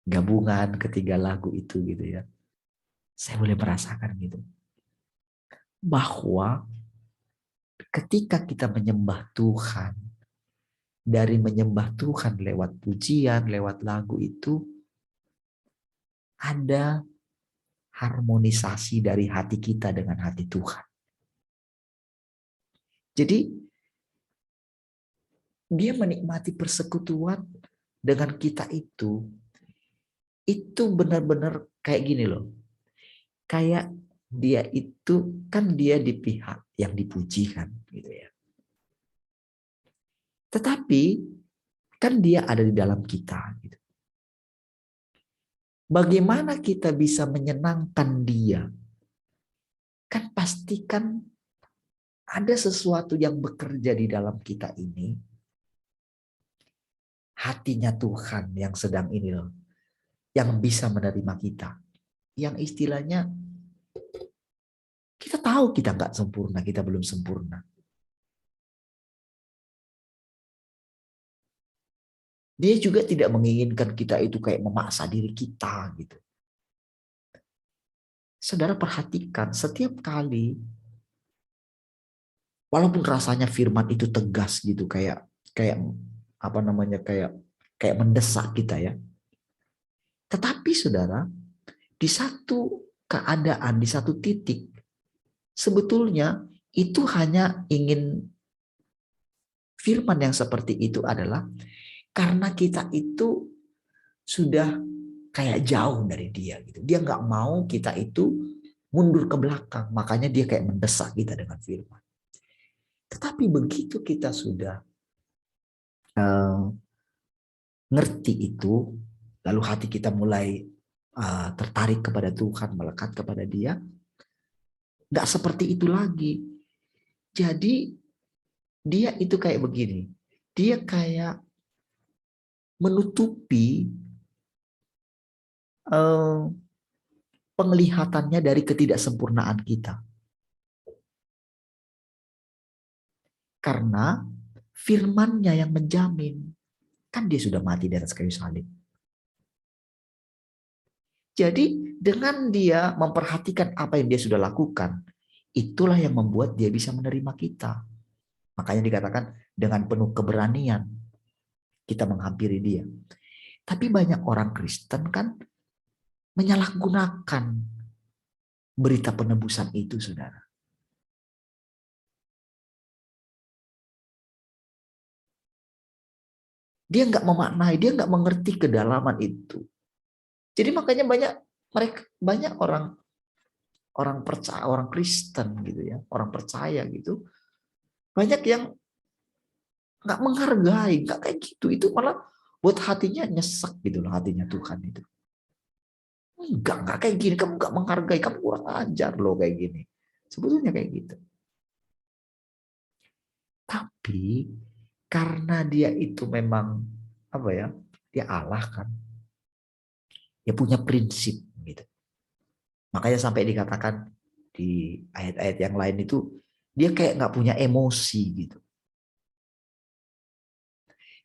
gabungan ketiga lagu itu gitu ya, saya boleh merasakan gitu bahwa ketika kita menyembah Tuhan, dari menyembah Tuhan lewat pujian, lewat lagu itu, ada harmonisasi dari hati kita dengan hati Tuhan. Jadi dia menikmati persekutuan dengan kita itu benar-benar kayak gini loh. Kayak dia itu kan dia di pihak yang dipuji kan gitu ya. Tetapi kan dia ada di dalam kita gitu. Bagaimana kita bisa menyenangkan dia? Kan pastikan ada sesuatu yang bekerja di dalam kita ini. Hatinya Tuhan yang sedang ini loh. Yang bisa menerima kita. Yang istilahnya kita tahu kita nggak sempurna, kita belum sempurna. Dia juga tidak menginginkan kita itu kayak memaksa diri kita gitu. Saudara perhatikan setiap kali, walaupun rasanya firman itu tegas gitu, kayak apa namanya, kayak mendesak kita ya. Tetapi saudara, di satu keadaan, di satu titik, sebetulnya itu hanya ingin, firman yang seperti itu adalah karena kita itu sudah kayak jauh dari dia gitu. Dia nggak mau kita itu mundur ke belakang, makanya dia kayak mendesak kita dengan firman. Tetapi begitu kita sudah ngerti itu, lalu hati kita mulai tertarik kepada Tuhan, melekat kepada Dia, nggak seperti itu lagi. Jadi dia itu kayak begini, dia kayak menutupi penglihatannya dari ketidaksempurnaan kita. Karena firman-Nya yang menjamin, kan dia sudah mati di atas kayu salib. Jadi dengan dia memperhatikan apa yang dia sudah lakukan, itulah yang membuat dia bisa menerima kita. Makanya dikatakan dengan penuh keberanian kita menghampiri dia. Tapi banyak orang Kristen kan menyalahgunakan berita penebusan itu, saudara. Dia nggak memaknai, dia nggak mengerti kedalaman itu. Jadi makanya banyak orang percaya, orang Kristen gitu ya, orang percaya gitu, banyak yang nggak menghargai, nggak kayak gitu. Itu malah buat hatinya nyesek gitu loh, hatinya Tuhan itu. Enggak kayak gini, kamu nggak menghargai, kamu kurang ajar loh kayak gini. Sebetulnya kayak gitu. Tapi karena dia itu memang apa ya, dia Allah kan, dia punya prinsip gitu. Makanya sampai dikatakan di ayat-ayat yang lain itu dia kayak nggak punya emosi gitu.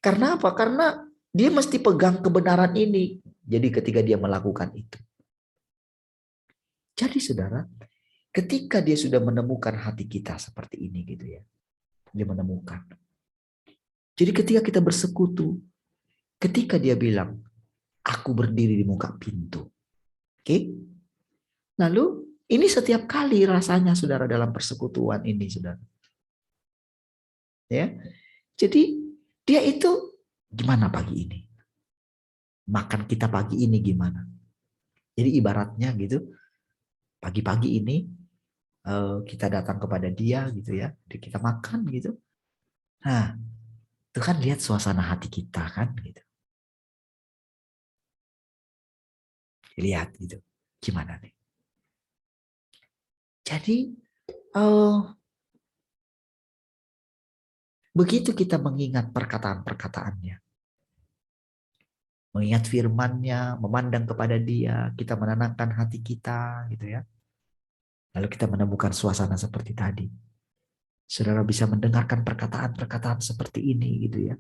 Karena apa? Karena dia mesti pegang kebenaran ini. Jadi ketika dia melakukan itu. Jadi saudara, ketika dia sudah menemukan hati kita seperti ini gitu ya. Dia menemukan. Jadi ketika kita bersekutu, ketika dia bilang, aku berdiri di muka pintu. Oke? Lalu ini setiap kali rasanya saudara dalam persekutuan ini saudara. Ya. Jadi dia itu gimana pagi ini? Makan kita pagi ini gimana? Jadi ibaratnya gitu, pagi-pagi ini kita datang kepada dia gitu ya, kita makan gitu. Nah, itu kan lihat suasana hati kita kan gitu. Lihat gitu. Gimana nih? Jadi begitu kita mengingat perkataan-perkataannya, mengingat firman-Nya, memandang kepada Dia, kita menenangkan hati kita gitu ya. Lalu kita menemukan suasana seperti tadi. Saudara bisa mendengarkan perkataan-perkataan seperti ini gitu ya.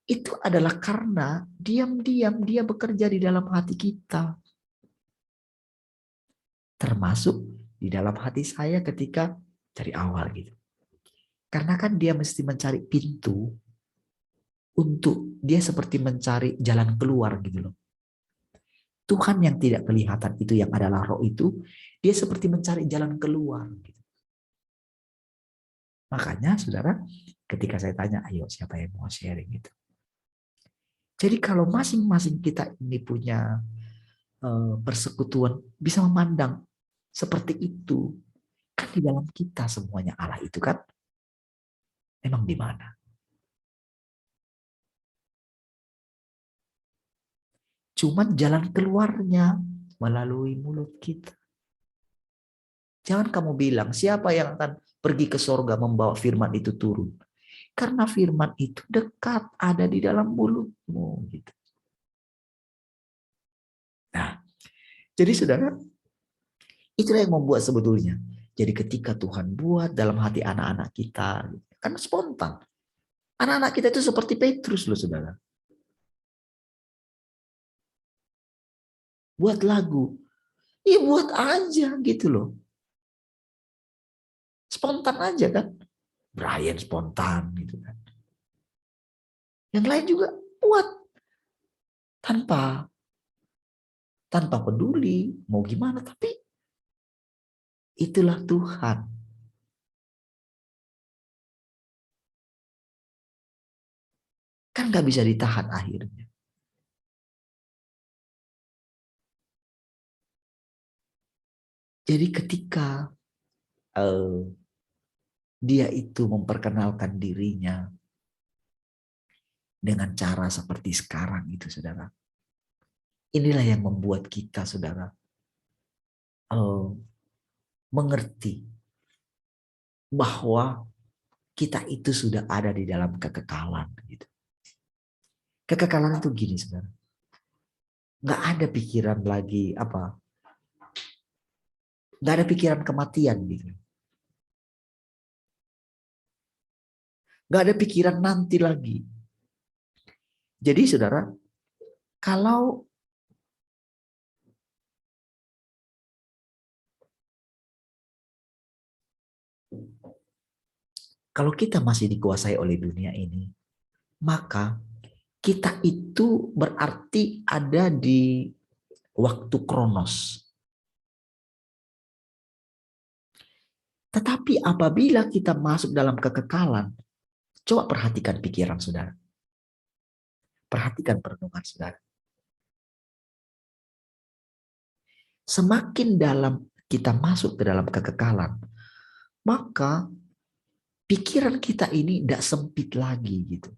Itu adalah karena diam-diam dia bekerja di dalam hati kita. Termasuk di dalam hati saya ketika dari awal gitu. Karena kan dia mesti mencari pintu untuk dia seperti mencari jalan keluar gitu loh. Tuhan yang tidak kelihatan itu yang adalah roh itu, dia seperti mencari jalan keluar. Gitu. Makanya saudara, ketika saya tanya, ayo siapa yang mau sharing gitu. Jadi kalau masing-masing kita ini punya persekutuan, bisa memandang seperti itu. Kan di dalam kita semuanya Allah itu kan, memang di mana? Cuman jalan keluarnya melalui mulut kita. Jangan kamu bilang, siapa yang akan pergi ke sorga membawa firman itu turun. Karena firman itu dekat, ada di dalam mulutmu. Gitu. Nah, jadi saudara, itulah yang membuat sebetulnya. Jadi ketika Tuhan buat dalam hati anak-anak kita, kan spontan. Anak-anak kita itu seperti Petrus loh saudara. Buat lagu. Ya buat aja gitu loh. Spontan aja kan. Brian spontan gitu kan. Yang lain juga buat. Tanpa peduli mau gimana. Tapi itulah Tuhan. Kan gak bisa ditahan akhirnya. Jadi ketika dia itu memperkenalkan dirinya dengan cara seperti sekarang itu saudara. Inilah yang membuat kita saudara mengerti bahwa kita itu sudah ada di dalam kekekalan gitu. Kekekalan itu gini saudara. Nggak ada pikiran lagi apa. Nggak ada pikiran kematian gitu. Nggak ada pikiran nanti lagi. Jadi saudara, kalau kita masih dikuasai oleh dunia ini, maka kita itu berarti ada di waktu kronos. Tetapi apabila kita masuk dalam kekekalan, coba perhatikan pikiran saudara. Perhatikan perenungan saudara. Semakin dalam kita masuk ke dalam kekekalan, maka pikiran kita ini tidak sempit lagi gitu.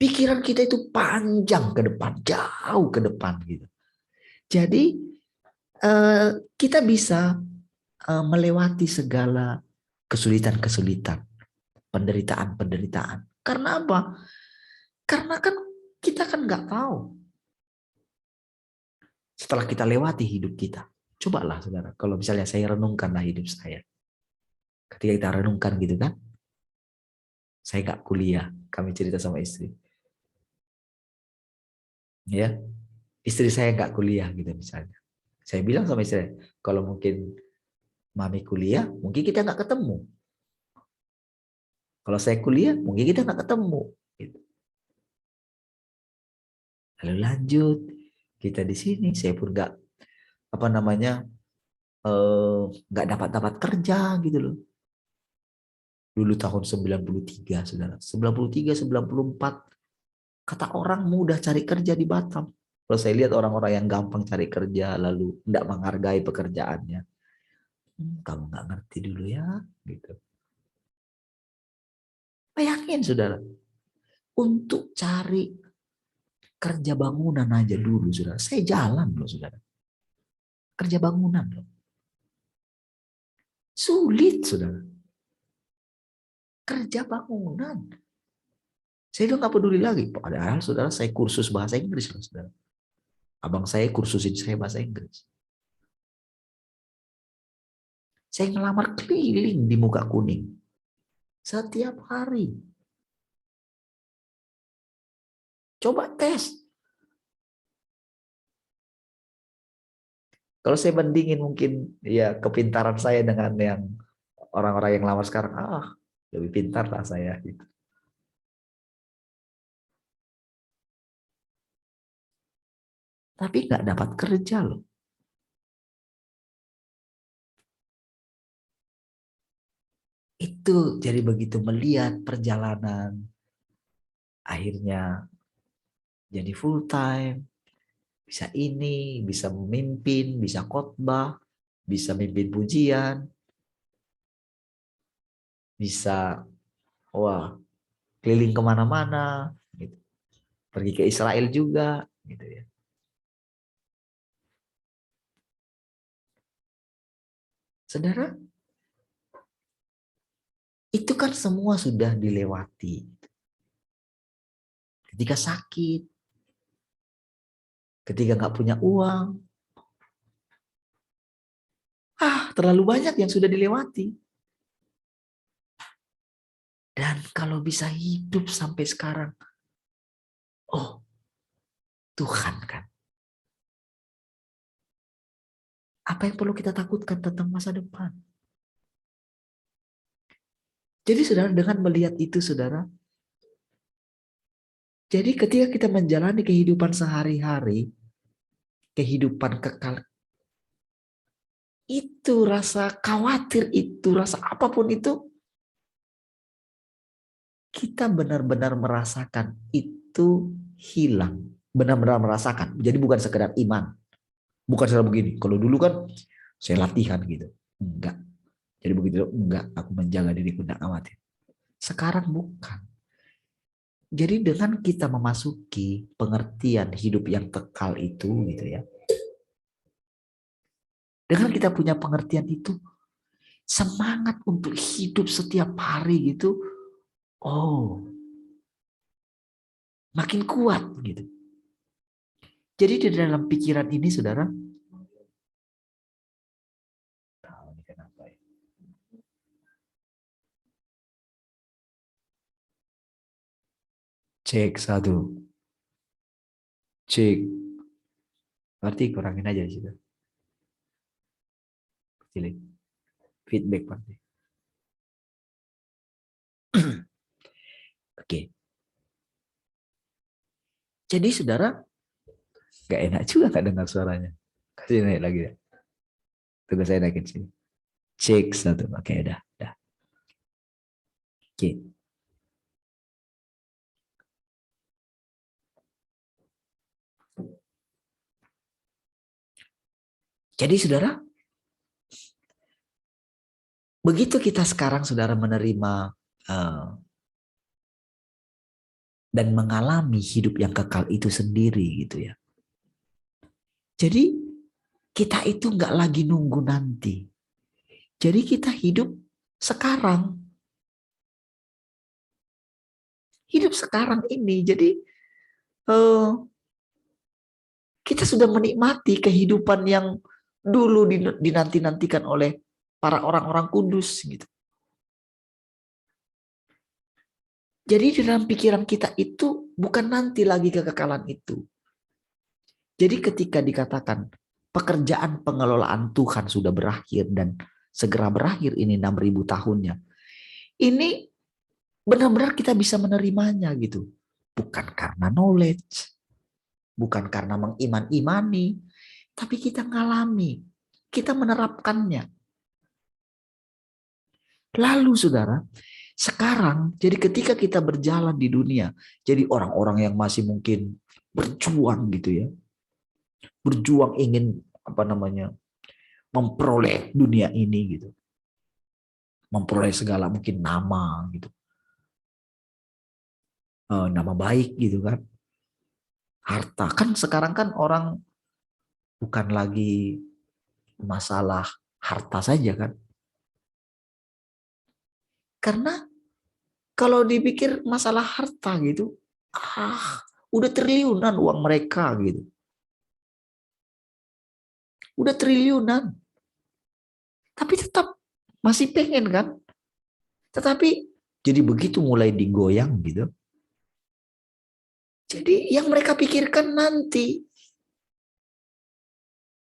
Pikiran kita itu panjang ke depan, jauh ke depan gitu. Jadi kita bisa melewati segala kesulitan-kesulitan, penderitaan-penderitaan. Karena apa? Karena kan kita kan nggak tahu. Setelah kita lewati hidup kita, cobalah saudara, kalau misalnya saya renungkanlah hidup saya. Ketika kita renungkan gitu kan, saya nggak kuliah, kami cerita sama istri. Ya, istri saya nggak kuliah gitu misalnya. Saya bilang sama istri, kalau mungkin mami kuliah, mungkin kita nggak ketemu. Kalau saya kuliah, mungkin kita nggak ketemu. Gitu. Lalu lanjut, kita di sini, saya pun nggak apa namanya nggak dapat kerja gitu loh. Dulu tahun 93, saudara. 93, 94, kata orang mudah cari kerja di Batam. Kalau saya lihat orang-orang yang gampang cari kerja, lalu tidak menghargai pekerjaannya. Kamu nggak ngerti dulu ya, gitu. Bayangin, saudara. Untuk cari kerja bangunan aja dulu, saudara. Saya jalan loh, saudara. Kerja bangunan loh. Sulit, saudara. Kerja bangunan. Saya udah nggak peduli lagi. Padahal, saudara, saya kursus bahasa Inggris, loh, saudara. Abang saya kursusin saya bahasa Inggris. Saya ngelamar keliling di Muka Kuning. Setiap hari. Coba tes. Kalau saya bandingin mungkin ya kepintaran saya dengan yang orang-orang yang lamar sekarang, lebih pintar lah saya gitu. Tapi nggak dapat kerja loh. Itu jadi begitu melihat perjalanan, akhirnya jadi full time, bisa ini, bisa memimpin, bisa khotbah, bisa mimpin pujian, bisa keliling kemana-mana, gitu. Pergi ke Israel juga, gitu ya. Saudara, itu kan semua sudah dilewati. Ketika sakit, ketika nggak punya uang, terlalu banyak yang sudah dilewati. Dan kalau bisa hidup sampai sekarang, Tuhan kan. Apa yang perlu kita takutkan tentang masa depan? Jadi saudara, dengan melihat itu saudara, jadi ketika kita menjalani kehidupan sehari-hari, kehidupan kekal, itu rasa khawatir itu, rasa apapun itu, kita benar-benar merasakan itu hilang. Benar-benar merasakan. Jadi bukan sekedar iman. Bukan sekedar begini. Kalau dulu kan saya latihan gitu. Enggak. Jadi begitu, enggak. Aku menjaga diriku, enggak khawatir. Sekarang bukan. Jadi dengan kita memasuki pengertian hidup yang kekal itu gitu ya. Dengan kita punya pengertian itu, semangat untuk hidup setiap hari gitu, makin kuat gitu. Jadi di dalam pikiran ini saudara, cek satu, cek, berarti kurangin aja di situ. Kecilin. Feedback pasti. Oke. Jadi saudara, gak enak juga gak dengar suaranya. Kasih naik lagi ya. Tunggu saya naikin sini. Cek satu. Oke, udah. Oke. Jadi saudara, begitu kita sekarang saudara menerima dan mengalami hidup yang kekal itu sendiri gitu ya. Jadi kita itu nggak lagi nunggu nanti. Jadi kita hidup sekarang. Hidup sekarang ini. Jadi kita sudah menikmati kehidupan yang dulu dinanti-nantikan oleh para orang-orang kudus gitu. Jadi dalam pikiran kita itu bukan nanti lagi kekekalan itu. Jadi ketika dikatakan pekerjaan pengelolaan Tuhan sudah berakhir dan segera berakhir ini 6.000 tahunnya. Ini benar-benar kita bisa menerimanya gitu. Bukan karena knowledge, bukan karena mengiman-imani, tapi kita ngalami, kita menerapkannya. Lalu saudara, sekarang jadi ketika kita berjalan di dunia, jadi orang-orang yang masih mungkin berjuang gitu ya, berjuang ingin apa namanya, memperoleh dunia ini gitu, memperoleh segala mungkin nama gitu, nama baik gitu kan, harta kan sekarang kan orang bukan lagi masalah harta saja kan, karena kalau dipikir masalah harta gitu, udah triliunan uang mereka gitu, udah triliunan, tapi tetap masih pengen kan, tetapi jadi begitu mulai digoyang gitu. Jadi yang mereka pikirkan nanti,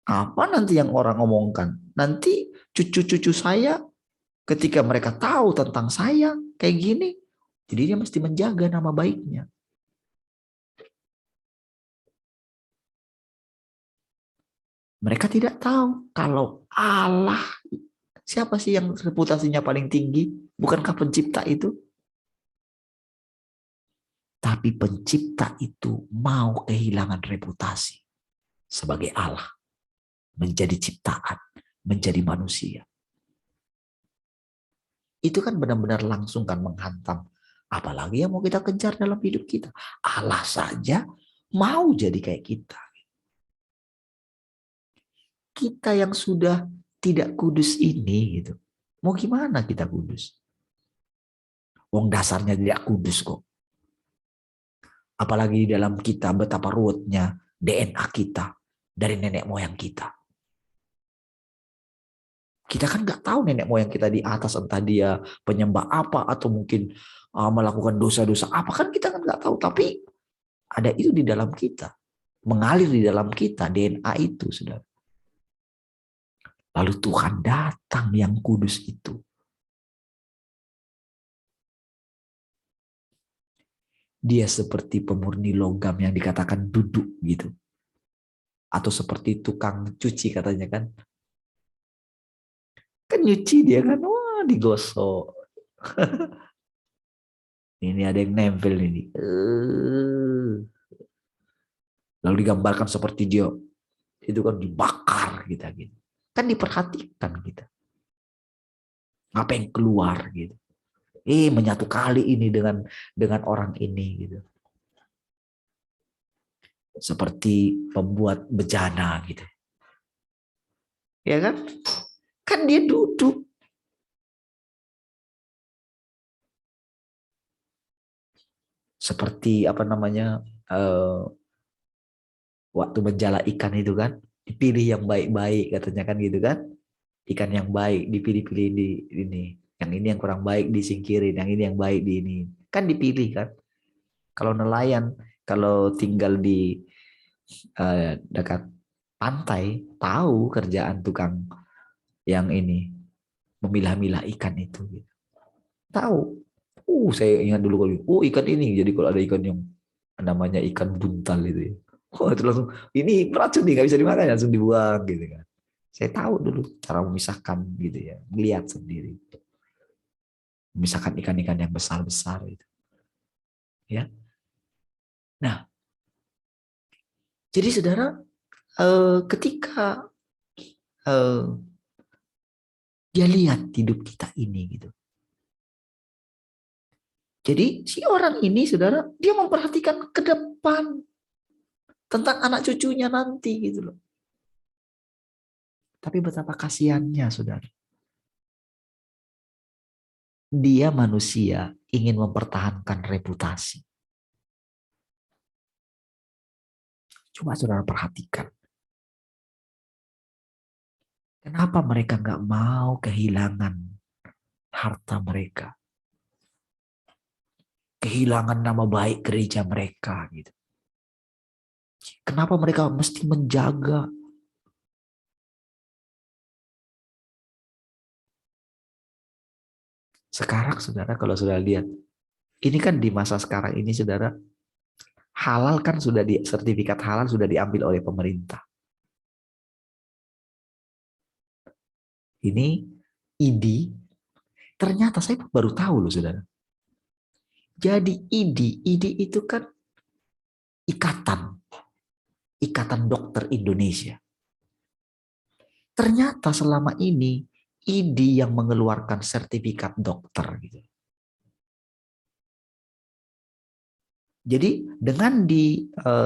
apa nanti yang orang omongkan? Nanti cucu-cucu saya ketika mereka tahu tentang saya kayak gini, jadi dia mesti menjaga nama baiknya. Mereka tidak tahu kalau Allah, siapa sih yang reputasinya paling tinggi? Bukankah pencipta itu? Tapi pencipta itu mau kehilangan reputasi sebagai Allah, menjadi ciptaan, menjadi manusia. Itu kan benar-benar langsung kan menghantam. Apalagi yang mau kita kejar dalam hidup kita. Allah saja mau jadi kayak kita. Kita yang sudah tidak kudus ini gitu. Mau gimana kita kudus? Wong dasarnya tidak kudus kok. Apalagi di dalam kita betapa ruwetnya DNA kita dari nenek moyang kita. Kita kan nggak tahu nenek moyang kita di atas, entah dia penyembah apa atau mungkin melakukan dosa-dosa apa, kan kita kan nggak tahu. Tapi ada itu di dalam kita, mengalir di dalam kita DNA itu, saudara. Lalu Tuhan datang yang kudus itu. Dia seperti pemurni logam yang dikatakan duduk gitu. Atau seperti tukang cuci katanya kan. Kan nyuci dia kan, wah digosok. Ini ada yang nempel ini. Lalu digambarkan seperti dia itu kan dibakar kita gitu. Kan diperhatikan kita. Apa yang keluar gitu. Menyatu kali ini dengan orang ini gitu. Seperti pembuat bejana gitu. Ya kan? Kan dia duduk. Seperti apa namanya? Waktu menjala ikan itu kan, dipilih yang baik-baik katanya kan gitu kan. Ikan yang baik dipilih-pilih di ini. Yang ini yang kurang baik disingkirin, yang ini yang baik di ini. Kan dipilih kan. Kalau nelayan, kalau tinggal di dekat pantai, tahu kerjaan tukang yang ini memilah-milah ikan itu. Gitu. Tahu. Saya ingat dulu kalau ikan ini. Jadi kalau ada ikan yang namanya ikan buntal itu ya. Itu langsung ini beracun nih, nggak bisa dimakan, langsung dibuang gitu kan. Saya tahu dulu cara memisahkan gitu ya, melihat sendiri. Memisahkan ikan-ikan yang besar-besar itu. Ya. Nah, jadi saudara, ketika dia lihat hidup kita ini gitu. Jadi si orang ini saudara, dia memperhatikan ke depan tentang anak cucunya nanti gitu loh. Tapi betapa kasihannya saudara. Dia manusia ingin mempertahankan reputasi. Coba saudara perhatikan. Kenapa mereka nggak mau kehilangan harta mereka? Kehilangan nama baik gereja mereka gitu. Kenapa mereka mesti menjaga? Sekarang saudara kalau sudah lihat Ini kan di masa sekarang ini, saudara, halal kan sudah sertifikat halal sudah diambil oleh pemerintah. Ini ID, ternyata saya baru tahu loh, saudara. Jadi ID itu kan ikatan dokter Indonesia. Ternyata selama ini ID yang mengeluarkan sertifikat dokter gitu. Jadi dengan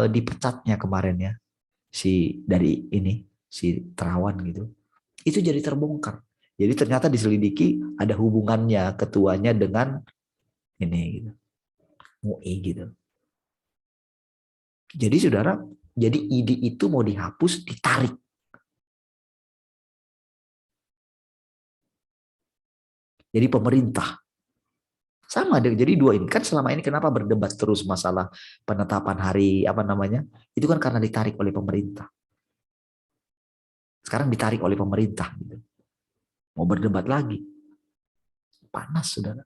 dipecatnya kemarin ya si Terawan gitu, itu jadi terbongkar. Jadi ternyata diselidiki ada hubungannya ketuanya dengan ini gitu, MUI gitu. Jadi saudara, jadi ID itu mau dihapus, ditarik. Jadi pemerintah sama, jadi dua ini kan selama ini kenapa berdebat terus masalah penetapan hari apa namanya? Itu kan karena ditarik oleh pemerintah. Sekarang ditarik oleh pemerintah gitu. Mau berdebat lagi. Panas, saudara.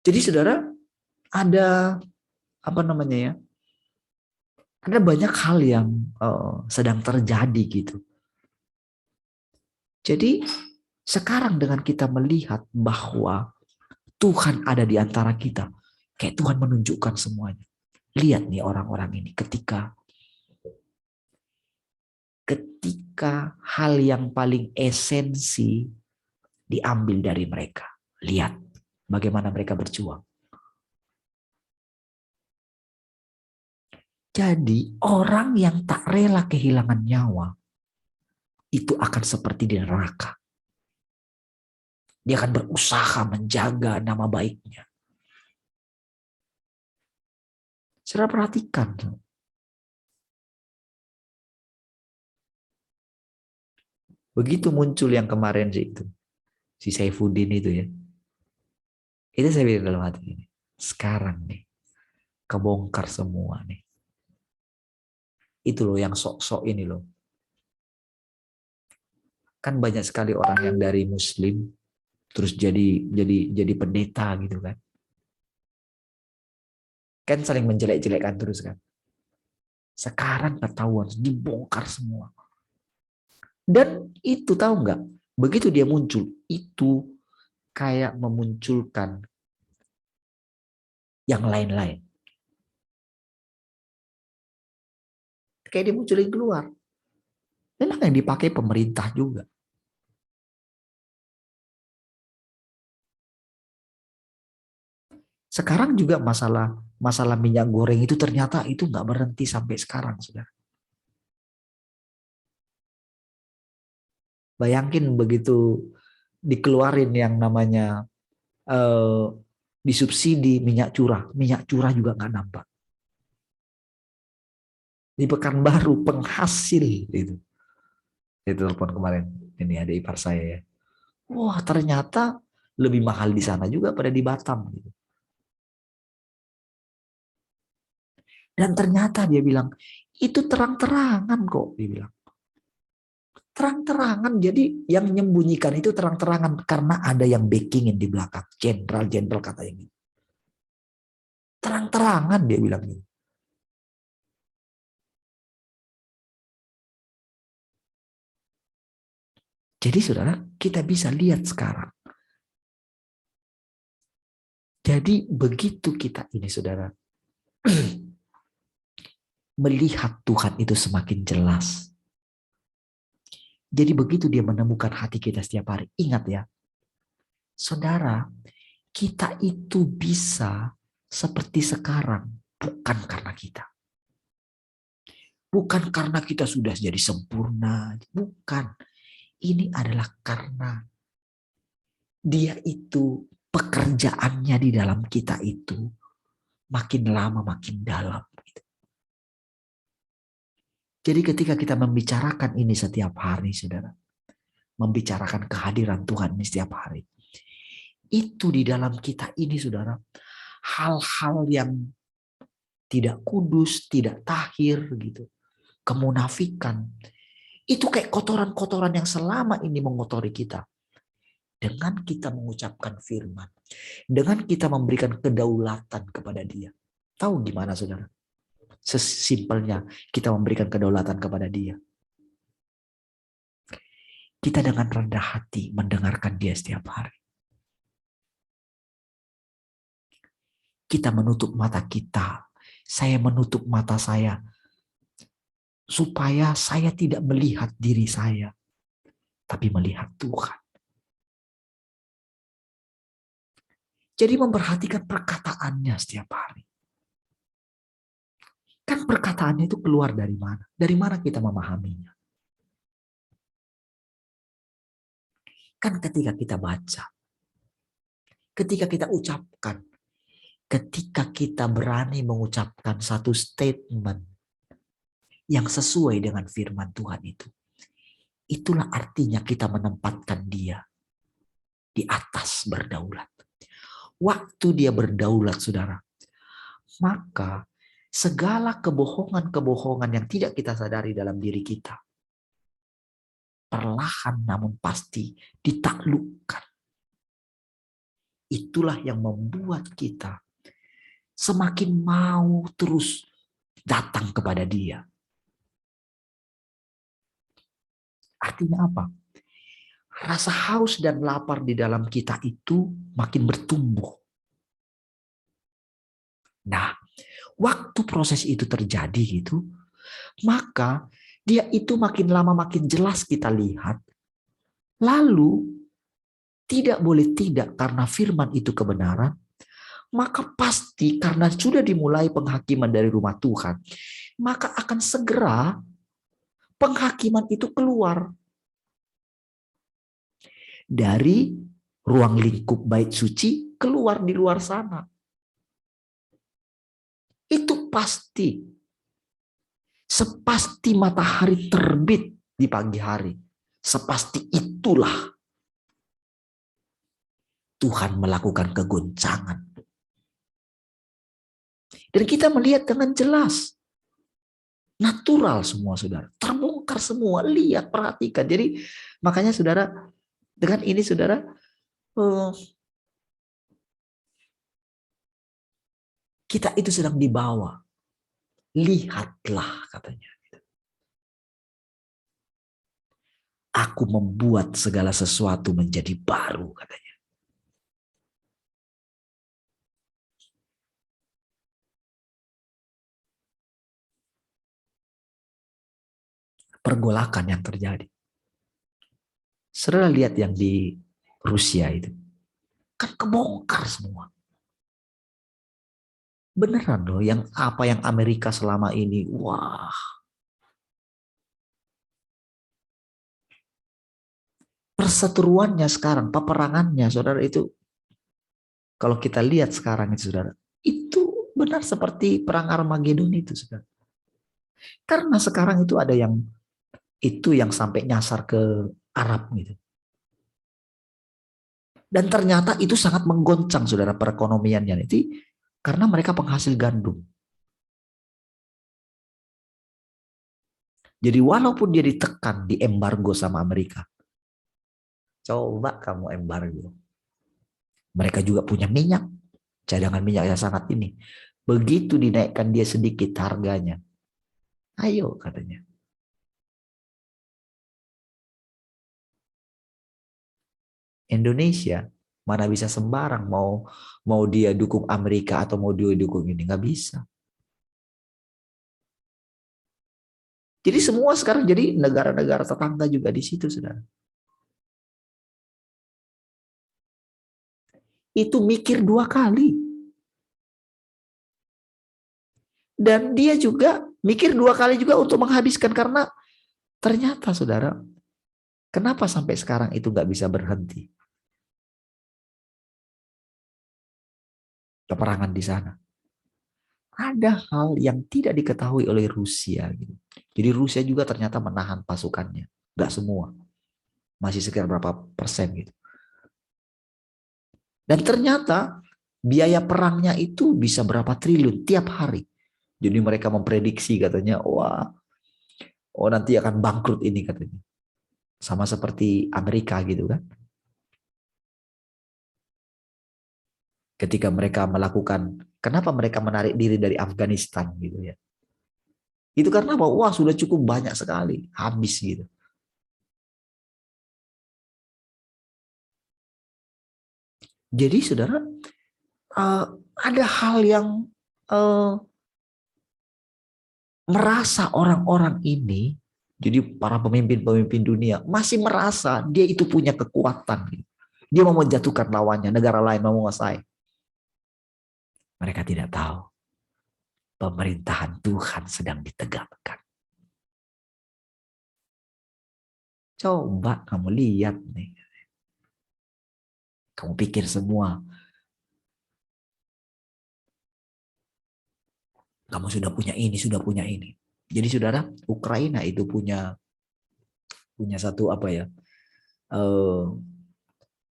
Jadi saudara, ada apa namanya ya? Ada banyak hal yang sedang terjadi gitu. Jadi sekarang dengan kita melihat bahwa Tuhan ada di antara kita, kayak Tuhan menunjukkan semuanya. Lihat nih orang-orang ini ketika hal yang paling esensi diambil dari mereka. Lihat bagaimana mereka berjuang. Jadi orang yang tak rela kehilangan nyawa itu akan seperti di neraka. Dia akan berusaha menjaga nama baiknya. Saudara perhatikan. Begitu muncul yang kemarin sih itu. Si Saifuddin itu ya. Itu saya bilang dalam hati ini. Sekarang nih. Kebongkar semua nih. Itu loh yang sok-sok ini loh. Kan banyak sekali orang yang dari Muslim terus jadi pendeta gitu kan. Kan saling menjelek-jelekkan terus kan. Sekarang ketahuan dibongkar semua. Dan itu tahu nggak? Begitu dia muncul, itu kayak memunculkan yang lain-lain. Kayak dia munculin keluar. Memang yang dipakai pemerintah juga. Sekarang juga masalah minyak goreng itu ternyata itu nggak berhenti sampai sekarang, saudara. Bayangin begitu dikeluarin yang namanya disubsidi minyak curah juga nggak nampak. Di Pekanbaru penghasil itu. Itu telepon kemarin. Ini ada ipar saya ya. Wah ternyata lebih mahal di sana juga pada di Batam. Gitu. Dan ternyata dia bilang itu terang-terangan kok dia bilang. Terang-terangan, jadi yang menyembunyikan itu terang-terangan karena ada yang backingin di belakang. Jenderal katanya gitu. Terang-terangan dia bilang gitu. Jadi saudara, kita bisa lihat sekarang. Jadi begitu kita ini saudara, melihat Tuhan itu semakin jelas. Jadi begitu dia menemukan hati kita setiap hari. Ingat ya, saudara, kita itu bisa seperti sekarang bukan karena kita. Bukan karena kita sudah jadi sempurna. Bukan. Ini adalah karena dia itu pekerjaannya di dalam kita itu makin lama makin dalam. Jadi ketika kita membicarakan ini setiap hari, saudara. Membicarakan kehadiran Tuhan ini setiap hari. Itu di dalam kita ini, saudara. Hal-hal yang tidak kudus, tidak tahir gitu. Kemunafikan. Itu kayak kotoran-kotoran yang selama ini mengotori kita. Dengan kita mengucapkan firman. Dengan kita memberikan kedaulatan kepada dia. Tahu gimana saudara? Sesimpelnya kita memberikan kedaulatan kepada dia. Kita dengan rendah hati mendengarkan dia setiap hari. Kita menutup mata kita. Saya menutup mata saya. Supaya saya tidak melihat diri saya. Tapi melihat Tuhan. Jadi memperhatikan perkataannya setiap hari. Kan perkataannya itu keluar dari mana? Dari mana kita memahaminya? Kan ketika kita baca. Ketika kita ucapkan. Ketika kita berani mengucapkan satu statement yang sesuai dengan firman Tuhan itu. Itulah artinya kita menempatkan dia di atas berdaulat. Waktu dia berdaulat, saudara, maka segala kebohongan-kebohongan yang tidak kita sadari dalam diri kita, perlahan namun pasti ditaklukkan. Itulah yang membuat kita semakin mau terus datang kepada dia. Artinya apa? Rasa haus dan lapar di dalam kita itu makin bertumbuh. Nah, waktu proses itu terjadi gitu, maka dia itu makin lama makin jelas kita lihat. Lalu, tidak boleh tidak karena firman itu kebenaran, maka pasti karena sudah dimulai penghakiman dari rumah Tuhan, maka akan segera penghakiman itu keluar dari ruang lingkup bait suci, keluar di luar sana. Itu pasti. Sepasti matahari terbit di pagi hari. Sepasti itulah Tuhan melakukan kegoncangan. Dan kita melihat dengan jelas. Natural semua, saudara. Terbongkar semua. Lihat, perhatikan. Jadi makanya saudara, dengan ini saudara, kita itu sedang dibawa. Lihatlah katanya. Aku membuat segala sesuatu menjadi baru katanya. Pergolakan yang terjadi. Saudara lihat yang di Rusia itu. Kan kebongkar semua. Beneran loh, yang apa yang Amerika selama ini, wah. Perseteruannya sekarang, peperangannya, saudara itu, kalau kita lihat sekarang itu, saudara, itu benar seperti perang Armageddon itu, saudara. Karena sekarang itu ada yang sampai nyasar ke Arab gitu. Dan ternyata itu sangat menggoncang, saudara, perekonomiannya itu karena mereka penghasil gandum. Jadi walaupun dia ditekan, di embargo sama Amerika. Coba kamu embargo. Mereka juga punya minyak. Cadangan minyak yang sangat ini. Begitu dinaikkan dia sedikit harganya. Ayo katanya. Indonesia mana bisa sembarang mau dia dukung Amerika atau mau dia dukung ini, nggak bisa. Jadi semua sekarang jadi negara-negara tetangga juga di situ, saudara. Itu mikir 2 kali. Dan dia juga mikir 2 kali juga untuk menghabiskan karena ternyata, saudara, kenapa sampai sekarang itu nggak bisa berhenti? Peperangan di sana. Ada hal yang tidak diketahui oleh Rusia. Gitu. Jadi Rusia juga ternyata menahan pasukannya. Nggak semua. Masih sekitar berapa persen gitu. Dan ternyata biaya perangnya itu bisa berapa triliun tiap hari. Jadi mereka memprediksi katanya, wah Oh nanti akan bangkrut ini katanya. Sama seperti Amerika gitu kan. Ketika mereka melakukan, kenapa mereka menarik diri dari Afghanistan gitu ya. Itu karena apa? Wah sudah cukup banyak sekali. Habis gitu. Jadi saudara, ada hal yang merasa orang-orang ini, jadi para pemimpin-pemimpin dunia masih merasa dia itu punya kekuatan. Dia mau menjatuhkan lawannya, negara lain mau menguasai. Mereka tidak tahu pemerintahan Tuhan sedang ditegakkan. Coba kamu lihat nih. Kamu pikir semua kamu sudah punya ini, sudah punya ini. Jadi saudara, Ukraina itu punya satu apa ya?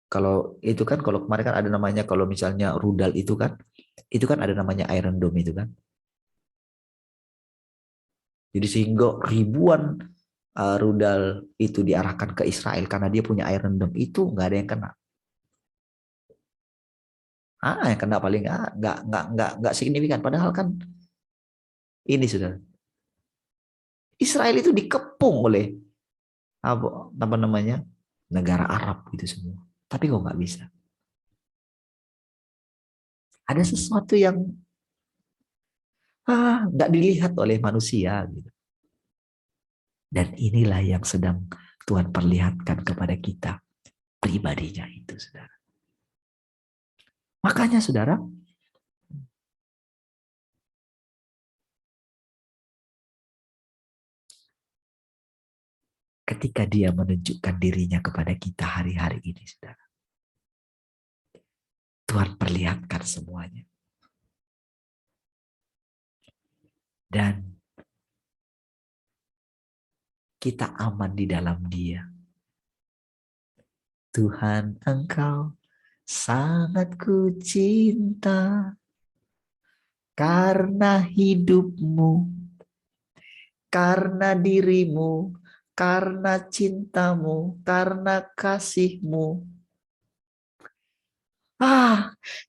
Kalau itu kan, kalau kemarin kan ada namanya, kalau misalnya rudal itu kan ada namanya Iron Dome itu kan. Jadi sehingga ribuan rudal itu diarahkan ke Israel karena dia punya Iron Dome, itu nggak ada yang kena. Yang kena paling nggak signifikan. Padahal kan ini sudah Israel itu dikepung oleh apa namanya negara Arab itu semua. Tapi kok nggak bisa. Ada sesuatu yang nggak dilihat oleh manusia gitu. Dan inilah yang sedang Tuhan perlihatkan kepada kita, pribadinya itu, saudara. Makanya, saudara, ketika dia menunjukkan dirinya kepada kita hari-hari ini, saudara, Tuhan perlihatkan semuanya. Dan kita aman di dalam dia. Tuhan, Engkau sangat ku cinta karena hidupmu, karena dirimu, karena cintamu, karena kasihmu.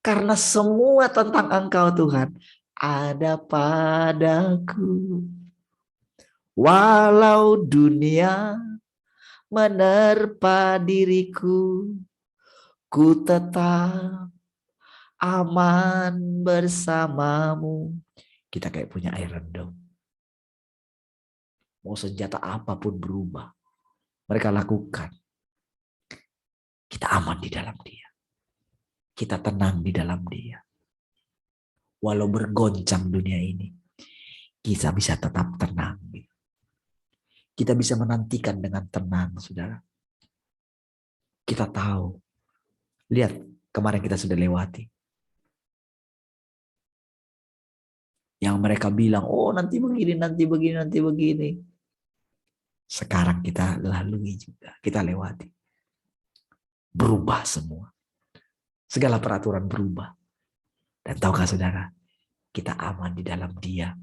Karena semua tentang Engkau Tuhan ada padaku. Walau dunia menerpa diriku, ku tetap aman bersamamu. Kita kayak punya Iron Dome. Mau senjata apapun berubah, mereka lakukan. Kita aman di dalam dia. Kita tenang di dalam dia. Walau bergoncang dunia ini, kita bisa tetap tenang. Kita bisa menantikan dengan tenang, saudara. Kita tahu. Lihat, kemarin kita sudah lewati. Yang mereka bilang, oh nanti begini, nanti begini, nanti begini. Sekarang kita lalui juga, kita lewati. Berubah semua. Segala peraturan berubah. Dan tahukah saudara, kita aman di dalam dia.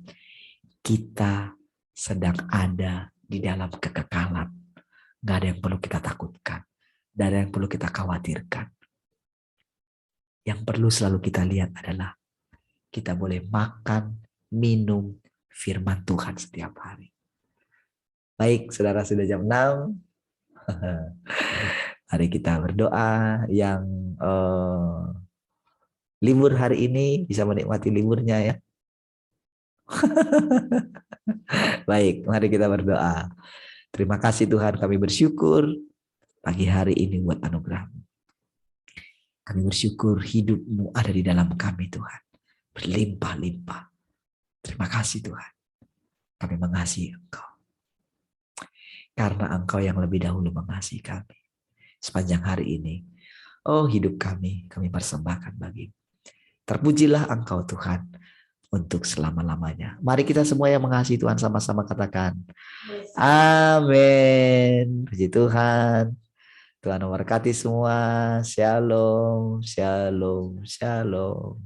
Kita sedang ada di dalam kekekalan. Gak ada yang perlu kita takutkan. Gak ada yang perlu kita khawatirkan. Yang perlu selalu kita lihat adalah kita boleh makan, minum firman Tuhan setiap hari. Baik, saudara, sudah jam 6. Mari kita berdoa. Yang libur hari ini bisa menikmati liburnya ya. Baik, mari kita berdoa. Terima kasih Tuhan, kami bersyukur pagi hari ini buat anugerah-Mu. Kami bersyukur hidup-Mu ada di dalam kami Tuhan. Berlimpah-limpah. Terima kasih Tuhan. Kami mengasihi Engkau. Karena Engkau yang lebih dahulu mengasihi kami. Sepanjang hari ini, oh hidup kami persembahkan bagi-Mu. Terpujilah Engkau Tuhan untuk selama-lamanya. Mari kita semua yang mengasihi Tuhan sama-sama katakan. Amin. Puji Tuhan. Tuhan memberkati semua. Shalom, shalom, shalom.